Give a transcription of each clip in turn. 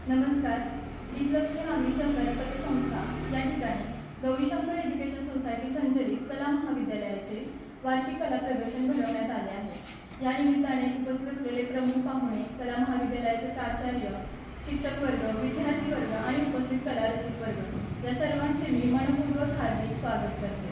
नमस्कार. दीपलक्ष्मी नागरी सहकारी पतसंस्था या ठिकाणी गौरीशंकर एज्युकेशन सोसायटी संचलित कला महाविद्यालयाचे वार्षिक कला प्रदर्शन भरवण्यात आले आहे. या निमित्ताने उपस्थित असलेले प्रमुख पाहुणे, कला महाविद्यालयाचे प्राचार्य, शिक्षक वर्ग, विद्यार्थी वर्ग आणि उपस्थित कला रसिक वर्ग या सर्वांचे मी मनपूर्वक हार्दिक स्वागत करते.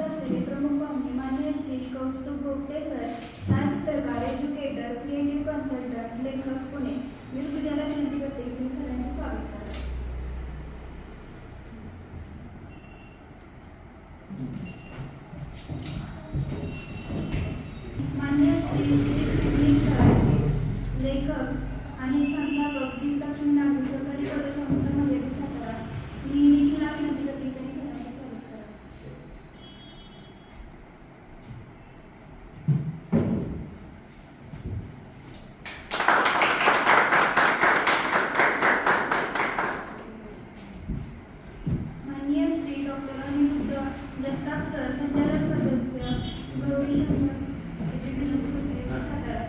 असलेले प्रमुख पाहुणे माननीय श्री कौस्तुभ गोगटे सर, छायाचित्रकार, एज्युकेटर, क्रिएटिव्ह कन्सल्टंट, लेखक, पुणे. मी विद्याला विनंती करते की तुम्ही सरांचे स्वागत करा. माननीय श्री सर, लेखक आणि संस्थापक दीपलक्ष्मी नागरी सहकारी पतसंस्था मर्यादित सातारा. मी निखिलला विनंती करते की त्यांनी सरांचे स्वागत करा. माननीय श्री डॉक्टर अनिरुद्ध जगताप सर, संचालक सदस्य, गौरीशंकर एज्युकेशन सोसायटी सातारा.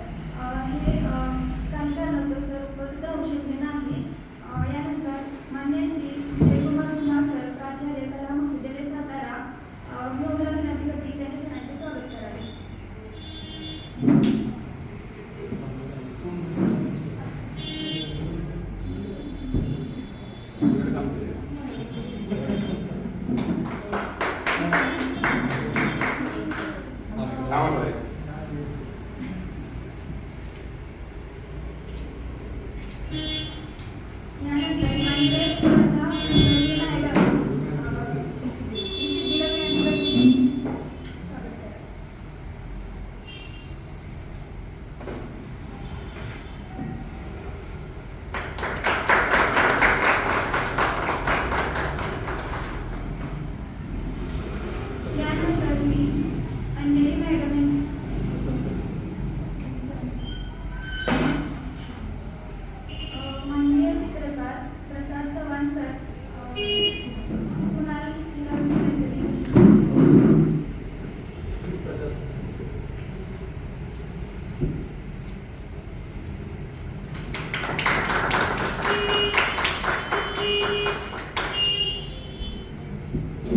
हे काही कारणास्तव सर उपस्थित राहू शकले नाही. यानंतर माननीय श्री जयकुमार जुना सर, प्राचार्य, कला महाविद्यालय सातारा. मी ओमला विनंती करते की त्यांनी सरांचे स्वागत करावे. यानंतर माननीय स्पर्धा मॅडम ECBला विनंती करते स्वागत करा. यानंतर मी अंजली मॅडम माननीय चित्रकार प्रसाद चव्हाण सर, कुणाल हिरा विनंती.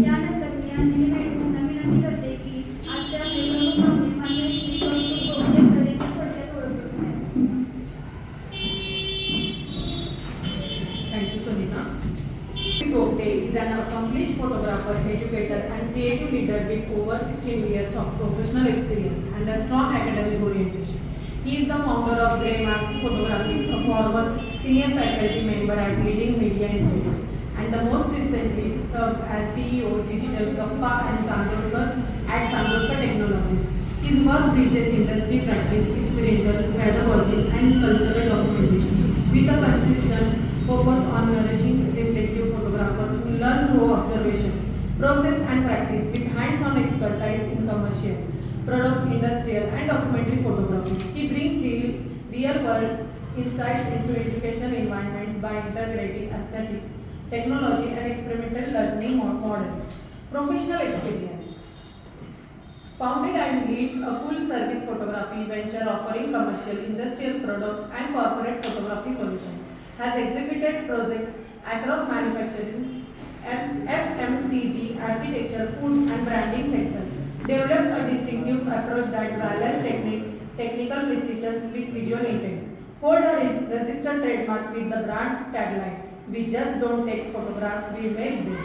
यानंतर मी अंजली मॅडमांना विनंती करते की आजचे आपले प्रमुख पाहुणे माननीय श्री कौस्तुभ गोगटे सर यांची थोडक्यात ओळख करून द्या. Thank you, Sunita. Gogte is an accomplished photographer, educator, and creative leader with over 16 years of professional experience and a strong academic orientation. He is the founder of Greymark Photographies, a former senior faculty member at Leading Media Institute, and the most recently served as CEO Digital Gappa and Chandorkar at Chandorkar Technologies. His work bridges industry practice, experiential pedagogy, and cultural documentation with a consistent focus on nourishing reflective photographers who learn through observation, process and practice with hands-on expertise in commercial, product, industrial and documentary photography. He brings real-world insights into educational environments by integrating aesthetics, technology and experimental learning models. Professional experience. Founded and leads a full-service photography venture offering commercial, industrial, product and corporate photography solutions. Has executed projects across manufacturing, FMCG, architecture, food and branding sectors. Developed a distinctive approach that balances technical precision with visual intent. Hold a registered trademark with the brand tagline, "We just don't take photographs, we make them."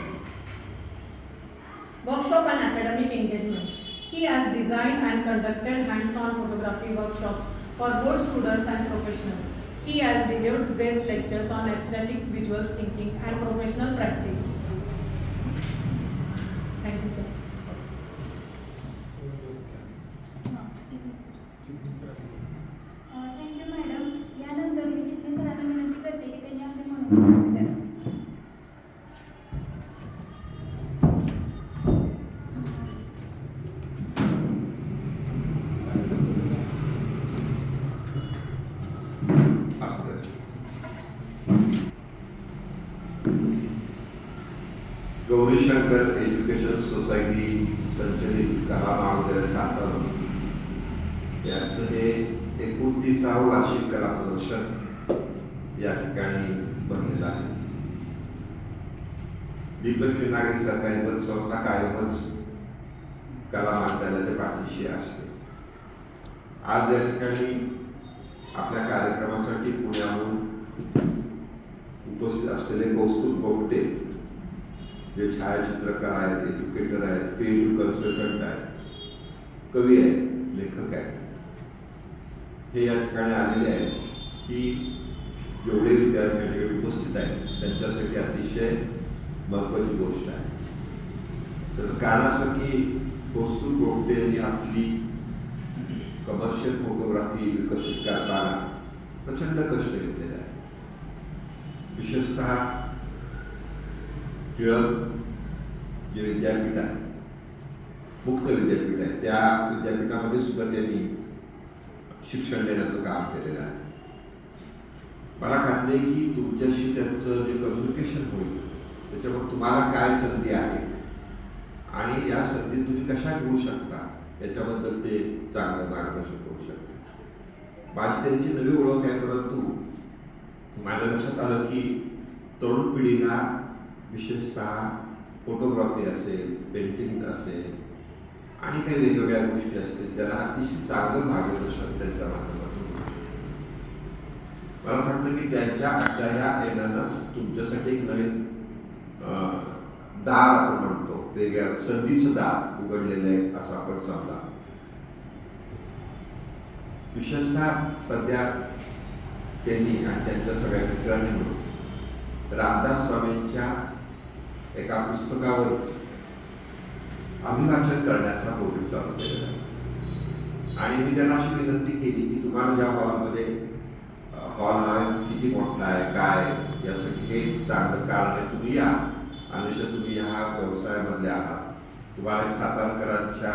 Workshop and academic engagements. He has designed and conducted hands-on photography workshops for both students and professionals. He has delivered guest lectures on aesthetics, visual thinking, and professional practice. Thank you, sir. Thank you madam. यानंतर मी चिटणीस सरांना विनंती करते की त्यांनी आपले मनोगत व्यक्त करावे. गौरीशंकर एज्युकेशन सोसायटी संचलित कला महाविद्यालय सातारा यांचं हे 29वे वार्षिक कला प्रदर्शन या ठिकाणी बनलेला आहे. दीपलक्ष्मी नागरी सहकारी पतसंस्था कायमच कला महाविद्यालयाच्या पाठीशी असते. आज या ठिकाणी आपल्या कार्यक्रमासाठी पुण्याहून उपस्थित असलेले कौस्तुभ गोगटे जे छायाचित्रकार आहेत, एज्युकेटर आहेत, क्रिएटिव्ह कन्सल्टंट आहेत, कवी आहेत, लेखक आहेत, हे या ठिकाणी आलेले आहेत की जेवढे विद्यार्थी उपस्थित आहेत त्यांच्यासाठी अतिशय महत्त्वाची गोष्ट आहे. तर कारण असं की कौस्तुभ गोगटे यांनी आपली कमर्शियल फोटोग्राफी विकसित करताना प्रचंड कष्ट घेतलेले आहे. विशेषतः टिळक जे विद्यापीठ आहे, मुक्त विद्यापीठ आहे, त्या विद्यापीठामध्ये सुद्धा त्यांनी शिक्षण देण्याचं काम केलेलं आहे. मला खात्री आहे की तुमच्याशी त्यांचं जे कम्युनिकेशन होईल त्याच्यावर तुम्हाला काय संधी आहे आणि या संधी तुम्ही कशा घेऊ शकता याच्याबद्दल ते चांगलं मार्गदर्शन करू शकते. माझी त्यांची नवी ओळख आहे, परंतु माझ्या लक्षात आलं की तरुण पिढीला विशेषतः फोटोग्राफी असेल, पेंटिंग असेल आणि काही वेगवेगळ्या गोष्टी असतील त्याला अतिशय चांगलं मार्गदर्शन त्यांच्या माध्यमातून होऊ शकतं. मला असं वाटतं की त्यांच्या आजच्या ह्या येण्यानं तुमच्यासाठी एक नवीन दार आपण म्हणतो, वेगळ्या संधीचं दार उघडलेलं आहे असं आपण समजा. विशेषतः सध्या त्यांनी आणि त्यांच्या सगळ्या मित्रांनी मिळून रामदास स्वामींच्या एका पुस्तकावर अभिवाचन करण्याचा प्रोजेक्ट चालू केलेला आहे. आणि मी त्यांना अशी विनंती केली की तुम्हाला ज्या हॉलमध्ये हॉल किती मोठा आहे काय यासाठी हे चांगलं कारण आहे, तुम्ही या आणि तुम्ही ह्या व्यवसायामधले आहात, तुम्हाला एक सातारकरांच्या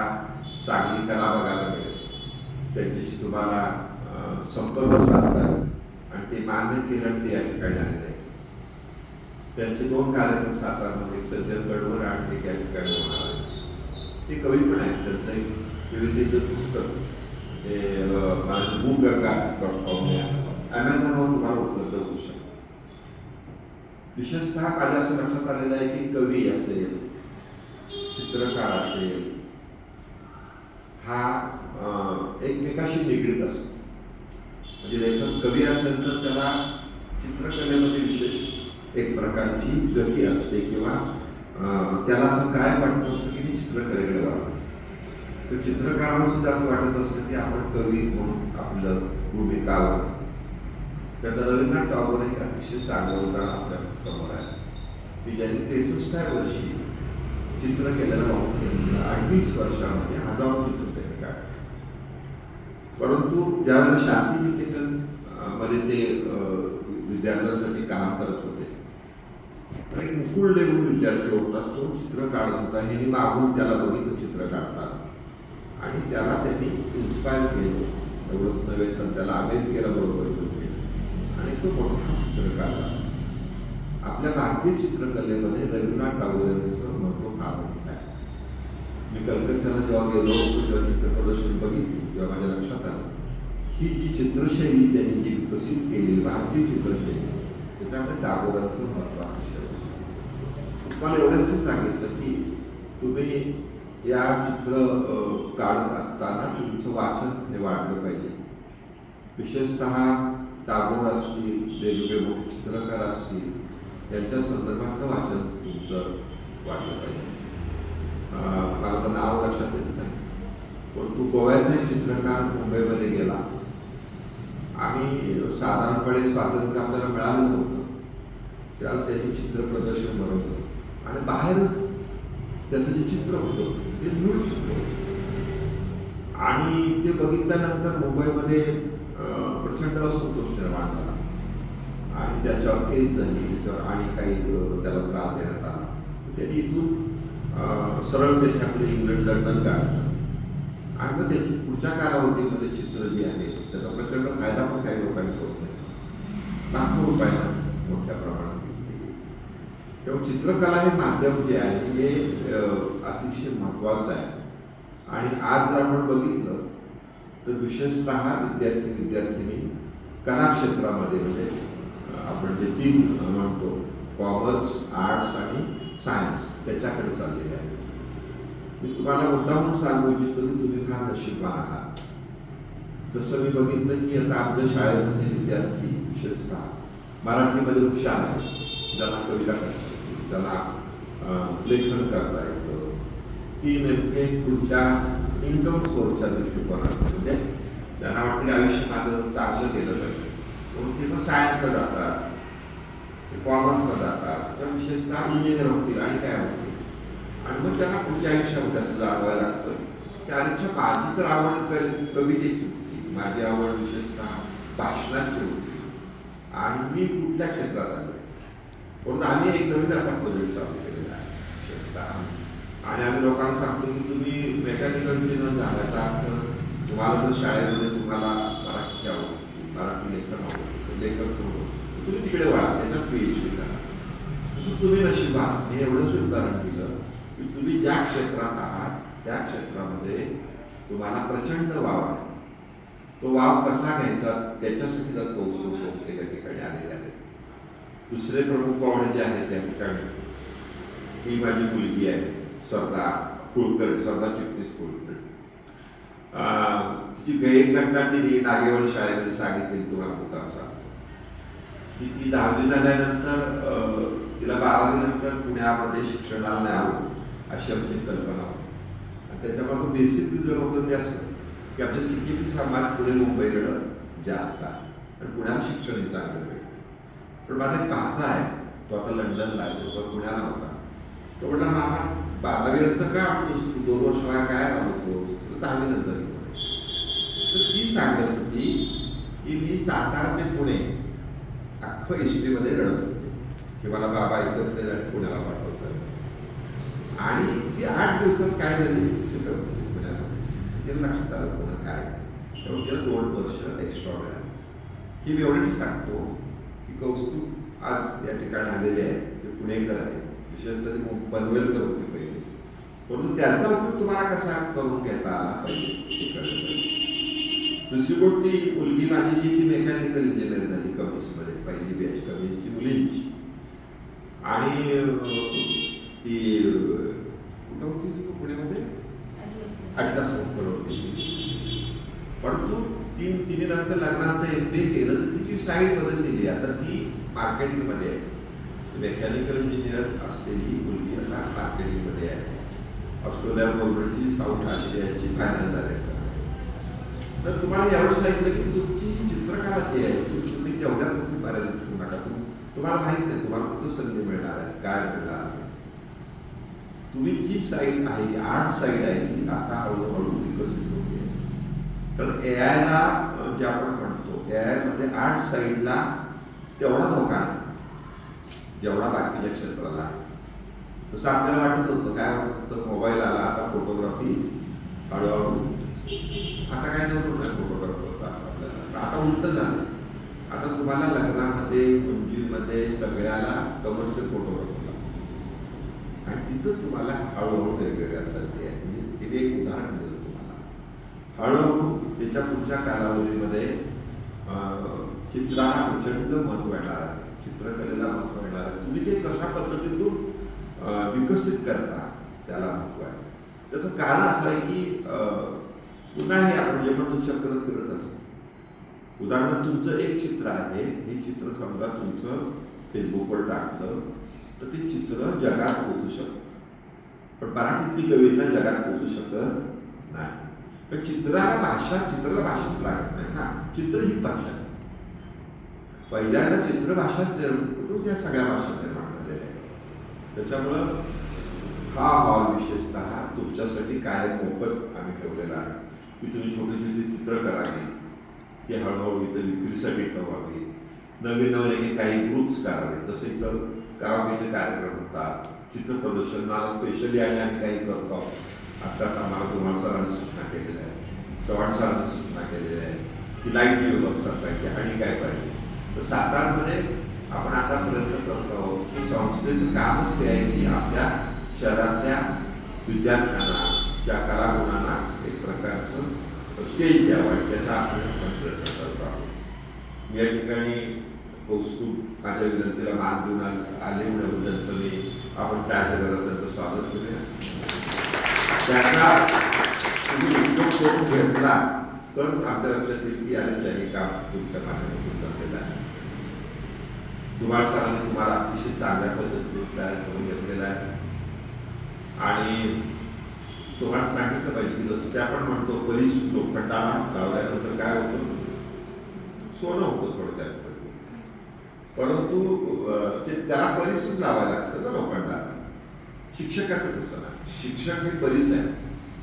चांगली कला बघायला मिळेल, त्यांच्याशी तुम्हाला संपर्क साधता आणि ते मान्य केलं ते या ठिकाणी आलेले आहे. त्यांचे 2 कार्यक्रम सातारमध्ये, सज्जन गडवर आणि एक या ठिकाणी होणार आहे. ते कवी पण आहेत. त्यांचं एक विविधतेचं पुस्तक हे माझं bookganga.com ॲमेझॉनवर तुम्हाला उपलब्ध होऊ शकतं. विशेषतः माझ्या असं लक्षात आलेलं आहे की कवी असेल, चित्रकार असेल, हा एकमेकाशी निगडीत असतो. म्हणजे लेखक कवी असेल तर त्याला चित्रकलेमध्ये विशेष एक प्रकारची गती असते किंवा त्याला असं काय वाटत असतं की मी चित्रकलेकडे वाटतो. तर चित्रकाराला सुद्धा असं वाटत असतं की आपण कवी म्हणून आपलं भूमिकावर. त्याचा रवींद्रनाथ टागोर एक अतिशय चांगलं उदाहरण आपल्या समोर आहे की ज्यांनी 63 वर्षी चित्र केलेलं पाहून 28 वर्षामध्ये 1000 चित्रपट काढले. परंतु ज्यावेळेला शांतिनिकेतन मध्ये ते विद्यार्थ्यांसाठी काम करत होते, एक मुकुल देऊन विद्यार्थी होता, तो चित्र काढत होता, हे मागून त्याला बघितलं चित्र काढतात आणि त्याला त्यांनी इन्स्पायर केलं. एवढंच नव्हे तर त्याला अमेरिकेला बरोबर घेऊन गेलं आणि तो मोठा चित्र काढला. आपल्या भारतीय चित्रकलेमध्ये रवींद्रनाथ टागोर यांचं महत्त्व फार मोठं आहे. मी कलकत्त्याला जेव्हा गेलो तेव्हा चित्रप्रदर्शन बघितली तेव्हा माझ्या लक्षात आलं ही जी चित्रशैली त्यांनी जी विकसित केलेली भारतीय चित्रशैली त्याच्यामध्ये टागोरांचं महत्त्व आहे. मला एवढंच सांगितलं की तुम्ही या चित्र काढत असताना तुमचं वाचन हे वाढलं पाहिजे. विशेषतः टागोर असतील, वेगवेगळे मोठे चित्रकार असतील, यांच्या संदर्भाचं वाचन तुमचं वाढलं पाहिजे. मला तर नाव लक्षात येत नाही, परंतु गोव्याचा एक चित्रकार मुंबईमध्ये गेला आणि साधारणपणे स्वातंत्र्य आपल्याला मिळालं नव्हतं, त्याला त्यांनी चित्र प्रदर्शन बनवलं आणि बाहेरच त्याचं जे चित्र होतं ते मूळ चित्र होतं आणि ते बघितल्यानंतर मुंबईमध्ये प्रचंड असंतोष निर्माण झाला आणि त्याच्यावर केस झाली, त्याच्यावर आणि काही त्याला त्रास देण्यात आला. त्यांनी इथून सरळ त्याच्या आपले इंग्लंड लंडन काढलं आणि मग त्याची पुढच्या कालावधीमध्ये चित्र जे आहे त्याचा प्रचंड फायदा पण काही लोकांनी होत नाही. लाखो रुपयाला मोठ्या प्रमाणात तेव्हा चित्रकला हे माध्यम जे आहे हे अतिशय महत्त्वाचं आहे. आणि आज जर आपण बघितलं तर विशेषतः विद्यार्थी विद्यार्थिनी कला क्षेत्रामध्ये म्हणजे आपण जे 3 म्हणतो कॉमर्स, आर्ट्स आणि सायन्स त्याच्याकडे चाललेले आहे. मी तुम्हाला मुद्दामून सांगू इच्छितो की तुम्ही फार नशीबवान आहात. जसं मी बघितलं की आता आमच्या शाळेमध्ये विद्यार्थी विशेषतः मराठीमध्ये हुशार आहेत, ज्यांना कविता करता येते, ज्यांना लेखन करता येतं, ती नेमके पुढच्या इनडोर सोर्सच्या दृष्टिकोनातून म्हणजे त्यांना वाटतं की आयुष्य माझं चांगलं केलं पाहिजे म्हणून ते मग सायन्सला जातात, कॉमर्सला जातात, तर विशेषतः इंजिनियर होतील आणि काय होतील. आणि मग त्यांना पुढच्या आयुष्यामध्ये असं जाणवायला लागतं की आजच्या माझी तर आवड कवितेची होती, माझी आवड विशेषतः भाषणाची होती आणि मी कुठल्या क्षेत्रात आलो. परंतु आम्ही एक नवीन आता प्रोजेक्ट चालू केलेला आहे विशेषतः, आणि आम्ही लोकांना सांगतो की तुम्ही मेकॅनिकल इंजिनियर झाल्याचा अर्थ तुम्हाला जर शाळेमध्ये तुम्हाला मराठी आवडते, मराठी लेखन आवडतं, लेखक होतं, तुम्ही तिकडे वळा, त्याच्यात PhD करा. तसं तुम्ही नशिबात मी एवढंच उदाहरण दिलं की तुम्ही ज्या क्षेत्रात आहात त्या क्षेत्रामध्ये तुम्हाला प्रचंड वाव आहे. तो वाव कसा घ्यायचा त्याच्यासाठी जर कौतुक लोक या ठिकाणी आलेले आहेत. दुसरे प्रमुख पाहुणे जे आहेत त्या ठिकाणी, ही माझी मुलगी आहे स्वर्णा कुलकर्णी, स्वर्णा चिटणीस कुलकर्णी. तिची एक घटना तिने नागेवाडी शाळेमध्ये सांगितली तुम्हाला मुद्दाम सांगतो की ती 10वी झाल्यानंतर तिला 12वी नंतर पुण्यामध्ये शिक्षणाला नाही आवडलं अशी आमची कल्पना होती. आणि त्याच्यामध्ये बेसिक रिझन होतं ते असं की आपल्या सिक्कीम समाज पुढे मुंबईकडं जास्त आहे आणि पुण्यात शिक्षणही चांगलं भेटतं. पण माझा एक भाचा आहे, तो आता लंडनला आहे, तो पुण्याला होता. तो म्हटला मामा 12वी नंतर काय आवडतोस तू, 2 वर्ष मला काय आवडतो, 10वी नंतर. तर ती सांगत होती की मी सातारा ते पुणे अख्खं हिस्ट्रीमध्ये रडत होते की मला बाबा इथं ते पुण्याला पाठवतात. आणि ती 8 दिवसात काय झाली सगळं पुण्यामध्ये तिला लक्षात आलं पुन्हा काय, तेव्हा तिला 2 वर्ष एक्स्ट्रा मिळालं. ही मी एवढंच सांगतो की कौस्तुभ आज या ठिकाणी आलेले आहेत, ते पुणेकर आहेत, विशेषतः ते पनवेलकर होते पहिले, परंतु त्याचा उपयोग तुम्हाला कसा करून घेता आला पाहिजे. दुसरी गोष्ट ती मुलगी माझी जी ती मेकॅनिकल इंजिनियर झाली कमिसमध्ये, पहिली बॅच कमिसची मुलींची. आणि ती कुठं होती पुण्यामध्ये अटलास होती. परंतु तिने नंतर लग्नानंतर MBA केलं तर तिची साईड बदललेली. आता ती मार्केटिंगमध्ये आहे. मेकॅनिकल इंजिनियर असलेली मुलगी आता मार्केटिंगमध्ये आहे. ऑस्ट्रेलिया गव्हर्नमेंटची साऊथ आशियाची फायनल डायरेक्टर. तर तुम्हाला यावेळेस सांगितलं की तुमची चित्रकला जी आहे तुम्ही तेवढ्यात तुम्ही मर्यादित ठेवू नका. तुम्हाला माहित नाही तुम्हाला कुठं संधी मिळणार आहे, काय मिळणार आहे. तुम्ही जी साईड आहे, आर्ट साईड आहे, ती आता हळूहळू विकसित होते. कारण AI जे आपण म्हणतो, AI मध्ये आर्ट साईडला तेवढा धोका नाही जेवढा बाकीच्या क्षेत्राला आहे. तसं आपल्याला वाटत होतं, काय वाटत होतं, मोबाईल आला, आता फोटोग्राफी हळूहळू आता काय नव्हतं नाही फोटोग्राफर होता आपल्याला. आता उलट झालं. आता तुम्हाला लग्नामध्ये, मुंजीमध्ये सगळ्याला कमर्शियल फोटोग्राफर लागतो आणि तिथं तुम्हाला हळूहळू वेगवेगळ्या संधी आहेत. म्हणजे तिथे एक उदाहरण दिलं तुम्हाला. हळूहळू त्याच्या पुढच्या कालावधीमध्ये चित्राला प्रचंड महत्त्व येणार आहे, चित्रकलेला महत्त्व येणार आहे. तुम्ही ते कशा पद्धतीतून विकसित करता त्याला महत्त्व आहे. त्याचं कारण असं आहे की पुन्हा हे आपण जे म्हणतो चक्र फिरत असतं. उदाहरणार्थ तुमचं एक चित्र आहे, हे चित्र समजा तुमचं फेसबुकवर टाकलं तर ते चित्र जगात पोचू शकतं. पण मराठीतली कविता जगात पोचू शकत नाही. पण चित्राला भाषाच लागत नाही ना. चित्र हीच भाषा आहे. पहिल्यांदा चित्रभाषाच निर्माण, या सगळ्या भाषा निर्माण झालेल्या आहेत. त्याच्यामुळं हा हॉल विशेषतः तुमच्यासाठी कायम मोफत आम्ही ठेवलेला आहे की तुम्ही छोटी छोटी चित्र करावी, ती हळूहळू इथं विक्रीसाठी ठेवावी. नवीन नवीन काही ग्रुप्स करावे. जसे इथं कराओकेचे कार्यक्रम होतात, चित्र प्रदर्शनाला स्पेशली आणि आम्ही काही करतो. आत्ताच आम्हाला धुमाळ सरांनी सूचना केलेल्या आहे, चव्हाण सरांनी सूचना केलेल्या आहे की लाईट व्यवस्था पाहिजे आणि काय पाहिजे. तर सातारमध्ये आपण असा प्रयत्न करतो आहोत की संस्थेचं कामच हे आहे की आपल्या शहरातल्या विद्यार्थ्यांना, त्या कलागुणांना एक प्रकारचं स्टेज द्यावं आणि त्याचा आपण प्रयत्न करतो आहोत. या ठिकाणी कौस्तुभ माझ्या विनंतीला मान देऊन आले म्हणून त्यांचं मी आपण काय केलं त्यांचं स्वागत करूया. त्यांना तुम्ही उपयोग करून घेतला तर आमच्या लक्षात येईल की आणि त्यांनी काम तुमच्या माध्यमातून केलेलं आहे. तुम्हाला सरांनी तुम्हाला अतिशय चांगल्या पद्धतीने तयार करून घेतलेला आहे आणि तुम्हाला सांगितलं पाहिजे की जसं ते आपण म्हणतो बरीच लोखंडाला लावल्यानंतर काय होतं, सोनं होतं थोडक्यात. परंतु ते त्याला परिसच लावायला लागतं ना लोखंडाला. शिक्षकाचं तसं नाही. शिक्षक हे परिस आहे.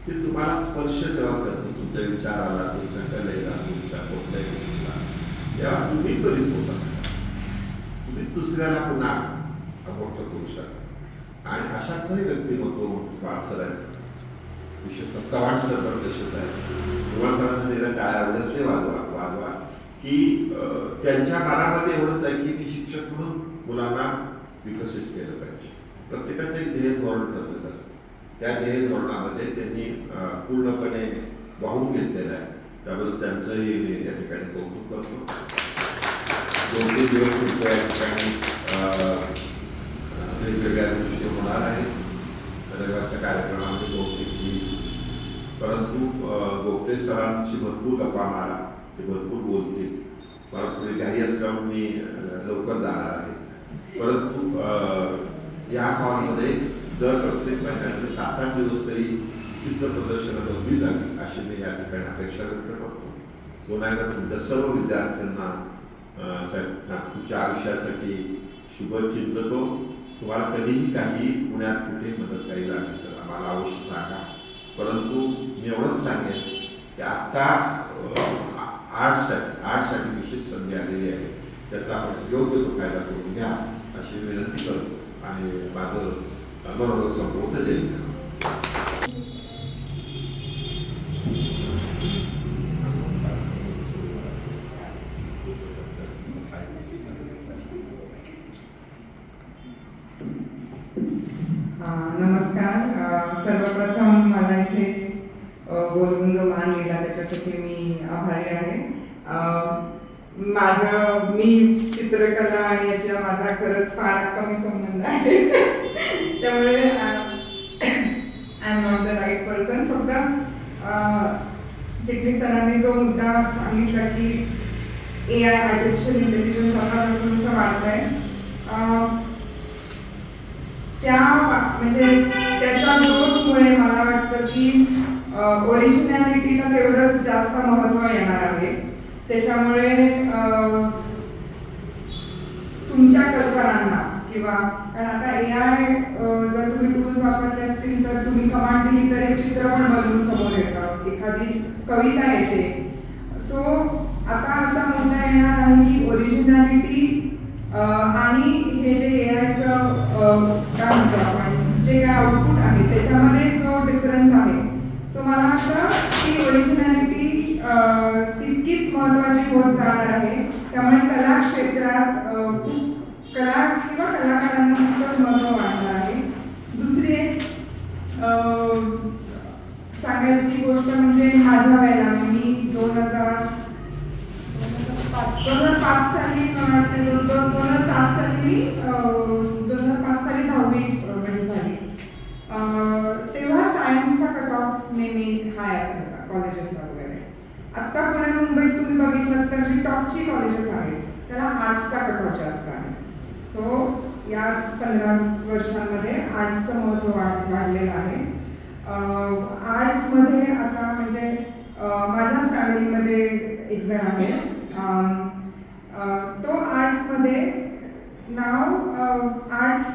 ते तुम्हाला स्पर्श जेव्हा करतो तुमच्या विचाराला, तुमच्या कलेला, तुमच्या कुठल्याही गोष्टीला, तेव्हा तुम्ही परिस होत असता. तुम्ही दुसऱ्याला पुन्हा मोठं करू शकता. आणि अशातलंही व्यक्तिमत्व वारसर आहेत. विशेषतः चव्हाण सर पण तसेच आहे. चव्हाण सरांना त्याला टाळ्या आवडतले वाजवा की त्यांच्या मनामध्ये एवढंच आहे की मी शिक्षक म्हणून मुलांना विकसित केलं पाहिजे. प्रत्येकाचं एक ध्येय धोरण ठरलेलं असतं. त्या ध्येय धोरणामध्ये त्यांनी पूर्णपणे वाहून घेतलेलं आहे. त्याबद्दल त्यांचंही मी या ठिकाणी कौतुक करतो. 2-3 दिवस तुमच्या या ठिकाणी वेगवेगळ्या गोष्टी होणार आहेत. रविवारच्या कार्यक्रमामध्ये परंतु गोपटे सरांची भरपूर गप्पा मारा, ते भरपूर बोलतील. मला थोडी घाई असल्यामुळे मी लवकर जाणार आहे. परंतु या हॉलमध्ये दर प्रत्येक महिन्यामध्ये 7-8 दिवस तरी चित्र प्रदर्शनात होईल अशी मी या ठिकाणी अपेक्षा व्यक्त करतो. पुन्हा एकदा तुमच्या सर्व विद्यार्थ्यांना तुमच्या आयुष्यासाठी शुभ चिंततो. तुम्हाला कधीही काही पुण्यात कुठे मदत काही लागली तर आम्हाला अवश्य सांगा. परंतु मी एवढंच सांगेन की आत्ता आर्टसाठी विशेष संधी आलेली आहे. त्याचा आपण योग्य तो फायदा करून घ्या अशी विनंती करतो आणि माझं मनोगत संपवतं जाईल. नमस्कार. सर्वप्रथम मला इथे बोलवून जो मान दिला त्याच्यासाठी मी आभारी आहे. मी चित्रकला आणि याच्या माझा खरंच फार कमी संबंध आहे. त्यामुळे I am not the right person. फक्त चिटणीस सरांनी जो मुद्दा सांगितला की AI आर्टिफिशियल इंटेलिजन्स आपण जसं वाढतंय म्हणजे त्याच्या ग्रोथमुळे मला वाटतं की ओरिजिनॅलिटीला तेवढंच जास्त महत्त्व येणार आहे. त्याच्यामुळे तुमच्या कल्पनांना किंवा कारण आता AI जर तुम्ही टूल्स वापरले असतील तर तुम्ही कमांड दिली तर एक चित्र पण बनवून समोर येतं, एखादी कविता येते. सो आता असा मुद्दा येणार आहे की ओरिजिनॅलिटी आणि हे जे AIचं काय म्हणतो आपण जे काय आउटपुट आहे त्याच्यामध्ये जो डिफरन्स आहे. सो मला वाटतं की ओरिजिनॅलिटी तितकीच महत्त्वाची होत जाणार आहे. त्यामुळे कला क्षेत्रात कला किंवा कलाकारांना खूपच महत्त्व वाढणार आहे. दुसरी एक सांगायची गोष्ट म्हणजे माझ्या वेळेला मी 2005 साली 2007 साली मी 2005 साली 10वी झाली. तेव्हा सायन्सचा कट ऑफ नेहमी हाय असायचा कॉलेजेसला वगैरे. आत्ता पुणे मुंबईत तुम्ही बघितलं तर जी टॉपची कॉलेजेस आहेत त्याला आर्ट्सचा कट ऑफ जास्त आहे. सो या 15 वर्षांमध्ये आर्ट्सचं महत्त्व वाढलेलं आहे. आर्ट्समध्ये आता म्हणजे माझ्याच फॅमिलीमध्ये एक जण आहे तो आर्ट्समध्ये नाव आर्ट्स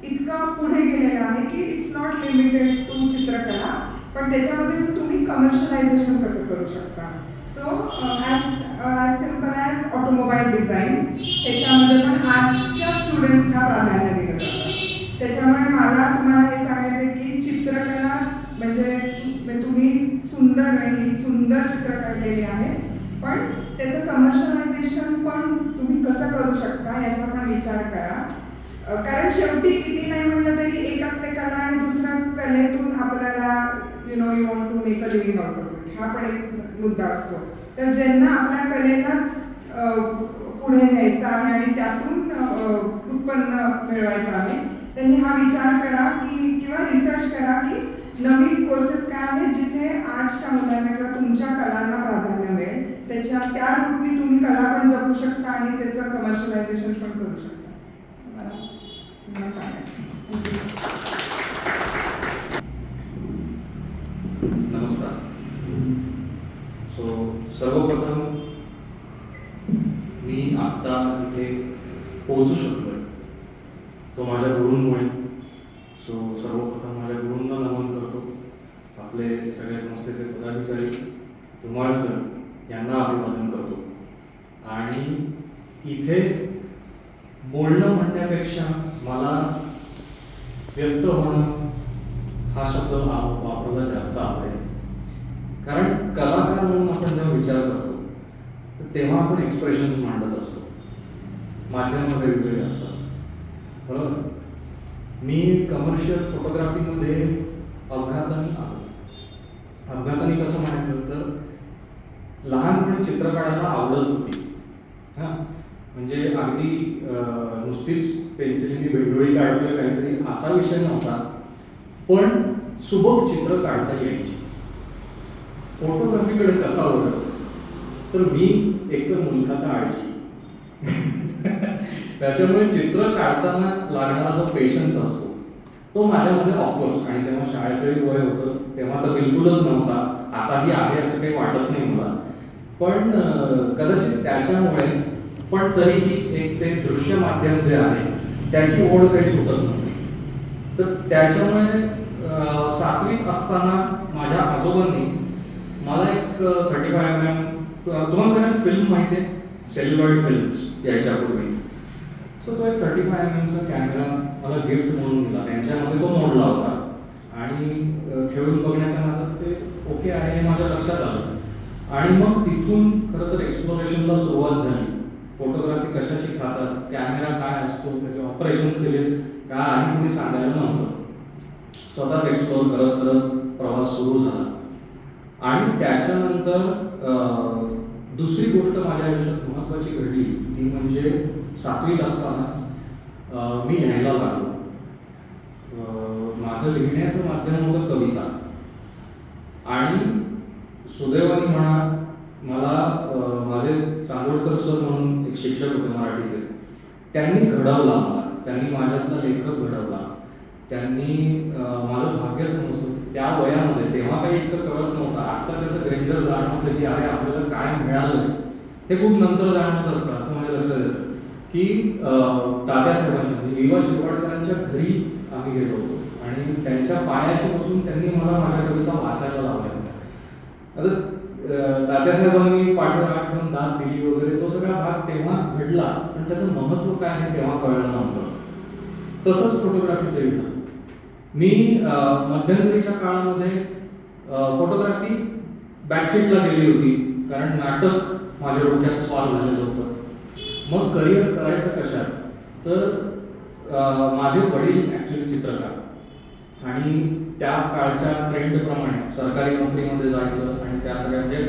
इतकं पुढे गेलेलं आहे की इट्स नॉट लिमिटेड टू चित्रकला, पण त्याच्यामध्ये तुम्ही कमर्शियलायझेशन कसं करू शकता. So as simple as automobile design त्याच्यामध्ये पण आर्ट्सच्या स्टुडंट्सना प्राधान्य दिलं जातं. त्याच्यामुळे मला तुम्हाला हे सांगायचं आहे की चित्रकला म्हणजे तुम्ही सुंदर चित्र काढलेली आहे, पण त्याचं कमर्शियलायझेशन पण तुम्ही कसं करू शकता याचा पण विचार करा. कारण शेवटी किती नाही म्हणलं तरी एक असते कला आणि दुसऱ्या कलेतून आपल्याला you want to make a living out of it हा पण एक मुद्दा असतो. तर ज्यांना आपल्या कलेलाच पुढे न्यायचा आहे आणि त्यातून उत्पन्न मिळवायचं आहे, त्यांनी हा विचार करा की किंवा रिसर्च करा की नवीन कोर्सेस काय आहेत जिथे आर्ट्सच्या मुलांना किंवा तुमच्या कलांना प्राधान्य मिळेल. त्या रूटनी तुम्ही कला पण जपू शकता आणि त्याचं कमर्शियलायझेशन पण करू शकता. मला तुम्हाला सांगायचं. नमस्कार. सर्वप्रथम मी आत्ता इथे पोहोचू शकलो तो माझ्या गुरूंमुळे. सर्वप्रथम माझ्या गुरूंना नमन करतो. आपले सगळ्या संस्थेचे पदाधिकारी धुमाळ सर यांना अभिवादन करतो. आणि इथे बोलणं म्हणण्यापेक्षा मला व्यक्त होणं हा शब्द वापरायला जास्त आवडेल. कारण कलाकार म्हणून आपण जेव्हा विचार करतो तर तेव्हा आपण एक्सप्रेशन्स मांडत असतो. माध्यम वेगवेगळे असतात, बरोबर. मी कमर्शियल फोटोग्राफीमध्ये अपघाताने आलो. अपघाताने कसं म्हणायचं तर लहानपणी चित्र काढायला आवडत होती. हां, म्हणजे अगदी नुसतीच पेन्सिलीने वेडोळी काढतोय काहीतरी असा विषय नव्हता, पण सुबक चित्र काढता यायची. फोटोग्राफीकडे कसा वळलो तर मी एकतर मुलखाचा आळशी त्याच्यामुळे चित्र काढताना लागणारा जो पेशन्स असतो तो माझ्यामध्ये ऑफकोर्स, आणि तेव्हा शाळेकडे वय होतं तेव्हा तर बिलकुलच नव्हता, आताही आहे असं काही वाटत नाही मला. पण कदाचित त्याच्यामुळे पण तरीही एक ते दृश्य माध्यम जे आहे त्याची ओढ काही सुटत नव्हती. तर त्याच्यामुळे 7वीत असताना माझ्या आजोबांनी मला एक 35mm, तुम्हाला सगळ्यांना फिल्म माहिती आहे, सेल्युलॉइड फिल्म्स याच्यापूर्वी. तो एक 35mm कॅमेरा मला गिफ्ट म्हणून दिला. त्यांच्यामध्ये तो मोडला होता आणि खेळून बघण्याच्या नादात ते ओके आहे हे माझ्या लक्षात आलं. आणि मग तिथून खरं तर एक्सप्लोरेशनला सुरुवात झाली. फोटोग्राफी कशाशी खातात, कॅमेरा काय असतो, त्याचे ऑपरेशन्स केले काय आणि कोणी सांगायला नव्हतं. स्वतःच एक्सप्लोर करत करत प्रवास सुरू झाला. आणि त्याच्यानंतर दुसरी गोष्ट माझ्या आयुष्यात महत्त्वाची घडली ती म्हणजे 7वीत असतानाच मी लिहायला लागलो. माझं लिहिण्याचं माध्यम होतं कविता. आणि सुदैवाने म्हणा, मला माझे चांदोडकर सर म्हणून एक शिक्षक होते मराठीचे, त्यांनी घडवला मला. त्यांनी माझ्यातला लेखक घडवला. त्यांनी माझं भाग्य समजलं त्या वयामध्ये. तेव्हा काही इतकं कळत नव्हतं. आता त्याचं ग्रेंजर जाणवतं की अरे आपल्याला काय मिळालं हे खूप नंतर जाणवत असतं. असं माझ्या लक्षात येतं की तात्यासाहेबांच्या म्हणजे विवा शिरवाडकरांच्या घरी आम्ही गेलो होतो आणि त्यांच्या पायाशी बसून त्यांनी मला माझ्या कविता वाचायला लावल्या होत्या. आता तात्यासाहेबांनी पाठीवर ठेवून दाद दिली वगैरे तो सगळा भाग तेव्हा घडला, पण त्याचं महत्त्व काय हे तेव्हा कळलं नव्हतं. तसंच फोटोग्राफीचं इथं मी मध्यंतरीच्या काळामध्ये फोटोग्राफी बॅकसीटला गेली होती, कारण नाटक माझ्या डोक्यात स्वार झालेलं होतं. मग करिअर करायचं कशात तर माझे वडील ॲक्च्युली चित्रकार आणि त्या काळच्या ट्रेंडप्रमाणे सरकारी नोकरीमध्ये जायचं आणि त्या सगळ्या म्हणजे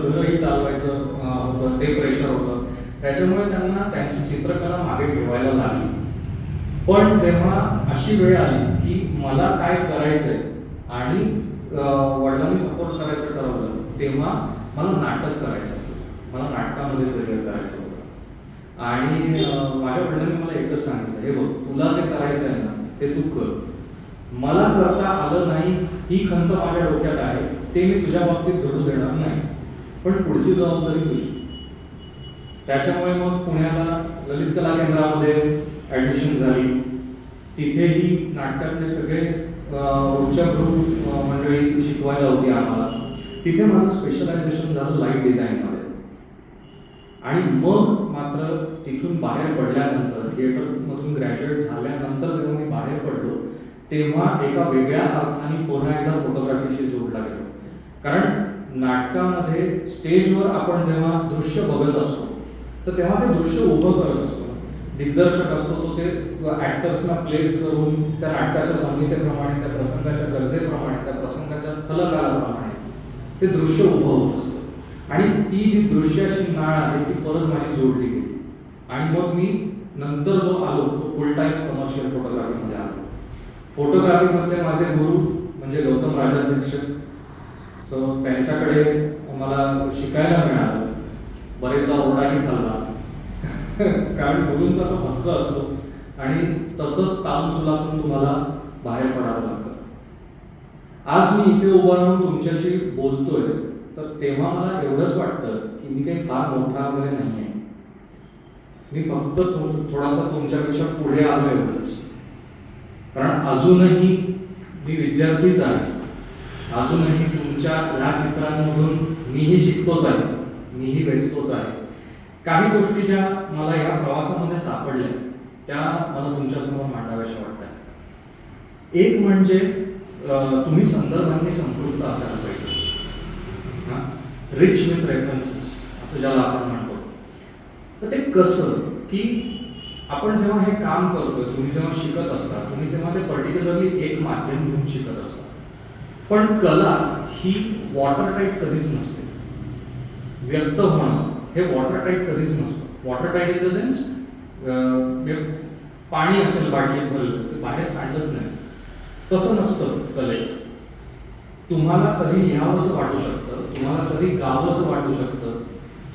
घरही चालवायचं होतं, ते प्रेशर होतं. त्याच्यामुळे त्यांना त्यांची चित्रकला मागे ठेवायला लागली. पण जेव्हा अशी वेळ आली की मला काय करायचंय आणि वडिलांनी सपोर्ट करायचं ठरवलं, तेव्हा मला नाटक करायचं होतं. मला नाटकामध्ये करिअर करायचं होतं. आणि माझ्या वडिलांनी मला एकच सांगितलं, हे बघ तुला जे करायचं आहे ना ते तू कर. मला करता आलं नाही ही खंत माझ्या डोक्यात आहे, ते मी तुझ्या बाबतीत घडू देणार नाही, पण पुढची जबाबदारी तुझी. त्याच्यामुळे मग पुण्याला ललित कला केंद्रामध्ये ॲडमिशन झाली. तिथेही नाटकातले सगळे उच्चभ्रू मंडळी शिकवायला होती आम्हाला. तिथे माझं स्पेशलायझेशन झालं लाईट डिझाईनमध्ये. आणि मग मात्र तिथून बाहेर पडल्यानंतर, थिएटरमधून ग्रॅज्युएट झाल्यानंतर जेव्हा मी बाहेर पडलो तेव्हा एका वेगळ्या अर्थाने पुन्हा एकदा फोटोग्राफीशी जोडला गेलो. कारण नाटकामध्ये स्टेजवर आपण जेव्हा दृश्य बघत असतो तर तेव्हा ते दृश्य उभं करत असतो. दिग्दर्शक असतो तो ते ॲक्टर्सना प्लेस करून त्या नाटकाच्या संहितेप्रमाणे, त्या प्रसंगाच्या गरजेप्रमाणे, त्या प्रसंगाच्या स्थलकालाप्रमाणे ते दृश्य उभं होत असतं. आणि ती जी दृश्याची नाळ आहे ती परत माझी जोडली गेली. आणि मग मी नंतर जो आलो तो फुल टाईम कमर्शियल फोटोग्राफीमध्ये आलो. फोटोग्राफीमधले माझे गुरु म्हणजे गौतम राजाध्यक्ष. सो त्यांच्याकडे मला शिकायला मिळालं. बरेचदा ओरडाही खाल्ला कारण गुरूंचा तो हक्क असतो आणि तसंच ताम सुलातून तुम्हाला बाहेर पडावं लागतं. आज मी इथे उभा राहून तुमच्याशी बोलतोय तर तेव्हा मला एवढंच वाटतं की मी काही फार मोठा वगैरे नाही आहे. मी फक्त थोडासा तुमच्यापेक्षा पुढे आलो एवढंच. कारण अजूनही मी विद्यार्थीच आहे. अजूनही तुमच्या ह्या चित्रांमधून मीही शिकतोच आहे, मीही वेचतोच आहे. काही गोष्टी ज्या मला या प्रवासामध्ये सापडल्या त्या मला तुमच्यासमोर मांडाव्याशा वाटतात. एक म्हणजे तुम्ही संदर्भांनी संपृक्त असायला पाहिजे. रिच विथ रेफरन्सेस असं ज्याला आपण म्हणतो. तर ते कसं की आपण जेव्हा हे काम करतोय, तुम्ही जेव्हा शिकत असता तुम्ही तेव्हा ते पर्टिक्युलरली एक माध्यम घेऊन शिकत असता. पण कला ही वॉटर टाईट कधीच नसते. व्यक्त होणं हे वॉटर टाईट कधीच नसतं. Water tight in the sense पाणी असेल बाटलीत भरलं ते बाहेर सांडत नाही, तसं नसतं कलेत. तुम्हाला कधी लिहावंसं वाटू शकतं, तुम्हाला कधी गावंसं वाटू शकतं,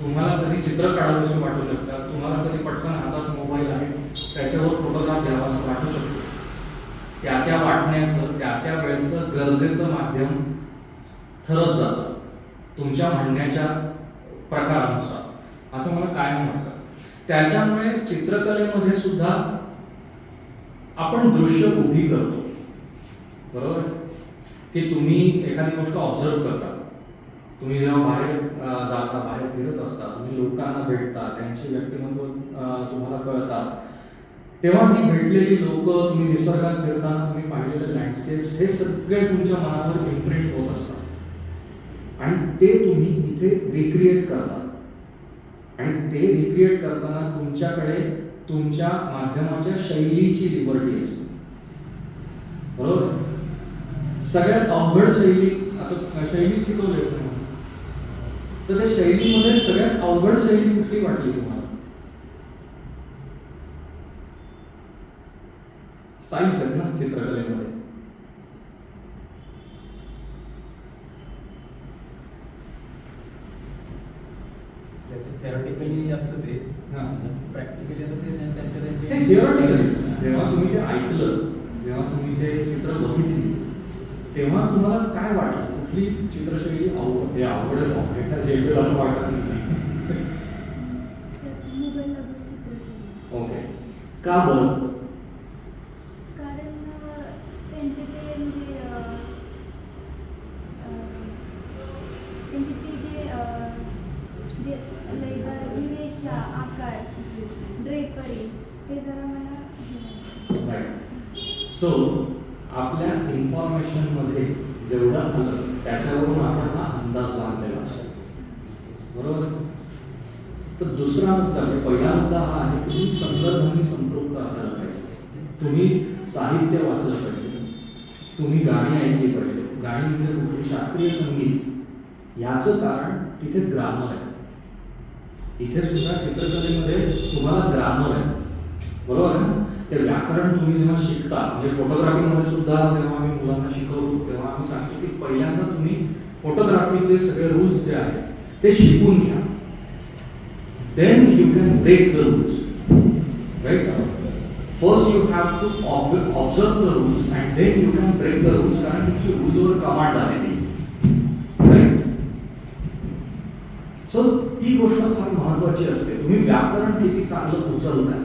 तुम्हाला कधी चित्र काढावंशी वाटू शकतात, तुम्हाला कधी पटकन हातात मोबाईल आहे त्याच्यावर फोटोग्राफ घ्यावासा वाटू शकतो. त्या त्या वाटण्याचं त्या त्या वेळेचं गरजेचं माध्यम ठरत जातं तुमच्या म्हणण्याच्या प्रकारानुसार, असं मला कायम वाटतं. त्याच्यामुळे चित्रकलेमध्ये सुद्धा आपण दृश्य उभी करतो, बरोबर की तुम्ही एखादी गोष्ट ऑब्झर्व करता. तुम्ही जेव्हा बाहेर जाता, बाहेर फिरत असता, तुम्ही लोकांना भेटता, त्यांचे व्यक्तिमत्व तुम्हाला कळतात, तेव्हा ही भेटलेली लोक, तुम्ही निसर्गात फिरताना तुम्ही पाहिलेले लँडस्केप्स हे सगळे तुमच्या मनावर इम्प्रिंट होत असतात आणि ते तुम्ही इथे रिक्रिएट करता. आणि ते रिक्रिएट करताना तुमच्याकडे तुमच्या माध्यमाच्या शैलीची लिबर्टी असते, बरोबर. सगळ्यात अवघड शैली, आता शैली शिकवली तर त्या शैलीमध्ये सगळ्यात अवघड शैली कुठली वाटली तुम्हाला? स्टाईल्स आहेत ना चित्रकलेमध्ये. थेरॉटिकली असतं ते, प्रॅक्टिकली आता ते त्यांचे थिओरिटिकली जेव्हा तुम्ही ते ऐकलं, जेव्हा तुम्ही ते चित्र बघितली तेव्हा तुम्हाला काय वाटलं? कुठली चित्रशैली आवडेल झेपेल असं वाटत नाही? मुघल दगड चित्रशैली. ओके, का बरं? कारण त्यांचे ते म्हणजे त्यांची ती जे लयदार जी रेषा, आकार, ड्रेपरी ते जरा मला राईट. सो आपल्या इन्फॉर्मेशनमध्ये जेवढं आलं त्याच्यावरून आपण हा अंदाज बांधलेला असतो, बरोबर. तर दुसरा मुद्दा म्हणजे पहिला मुद्दा हा आहे की तुम्ही संदर्भांनी संपृक्त असायला पाहिजे. तुम्ही साहित्य वाचलं पाहिजे, तुम्ही गाणी ऐकली पाहिजे. गाणी म्हणजे कुठली? शास्त्रीय संगीत. याचं कारण तिथे ग्रामर आहे. इथे सुद्धा चित्रकलेमध्ये तुम्हाला ग्रामर आहे, बरोबर आहे ना. ते व्याकरण तुम्ही जेव्हा शिकता, म्हणजे फोटोग्राफीमध्ये सुद्धा जेव्हा आम्ही मुलांना शिकवतो तेव्हा आम्ही सांगतो की पहिल्यांदा तुम्ही फोटोग्राफीचे सगळे रूल्स जे आहेत ते शिकून घ्या. Then you can break the rules, right. First you have to observe the rules and then you can break the rules, कारण तुमची रूल्सवर कमांड आलेली, राईट. सो ती गोष्ट फार महत्वाची असते. तुम्ही व्याकरण किती चांगलं उचलताय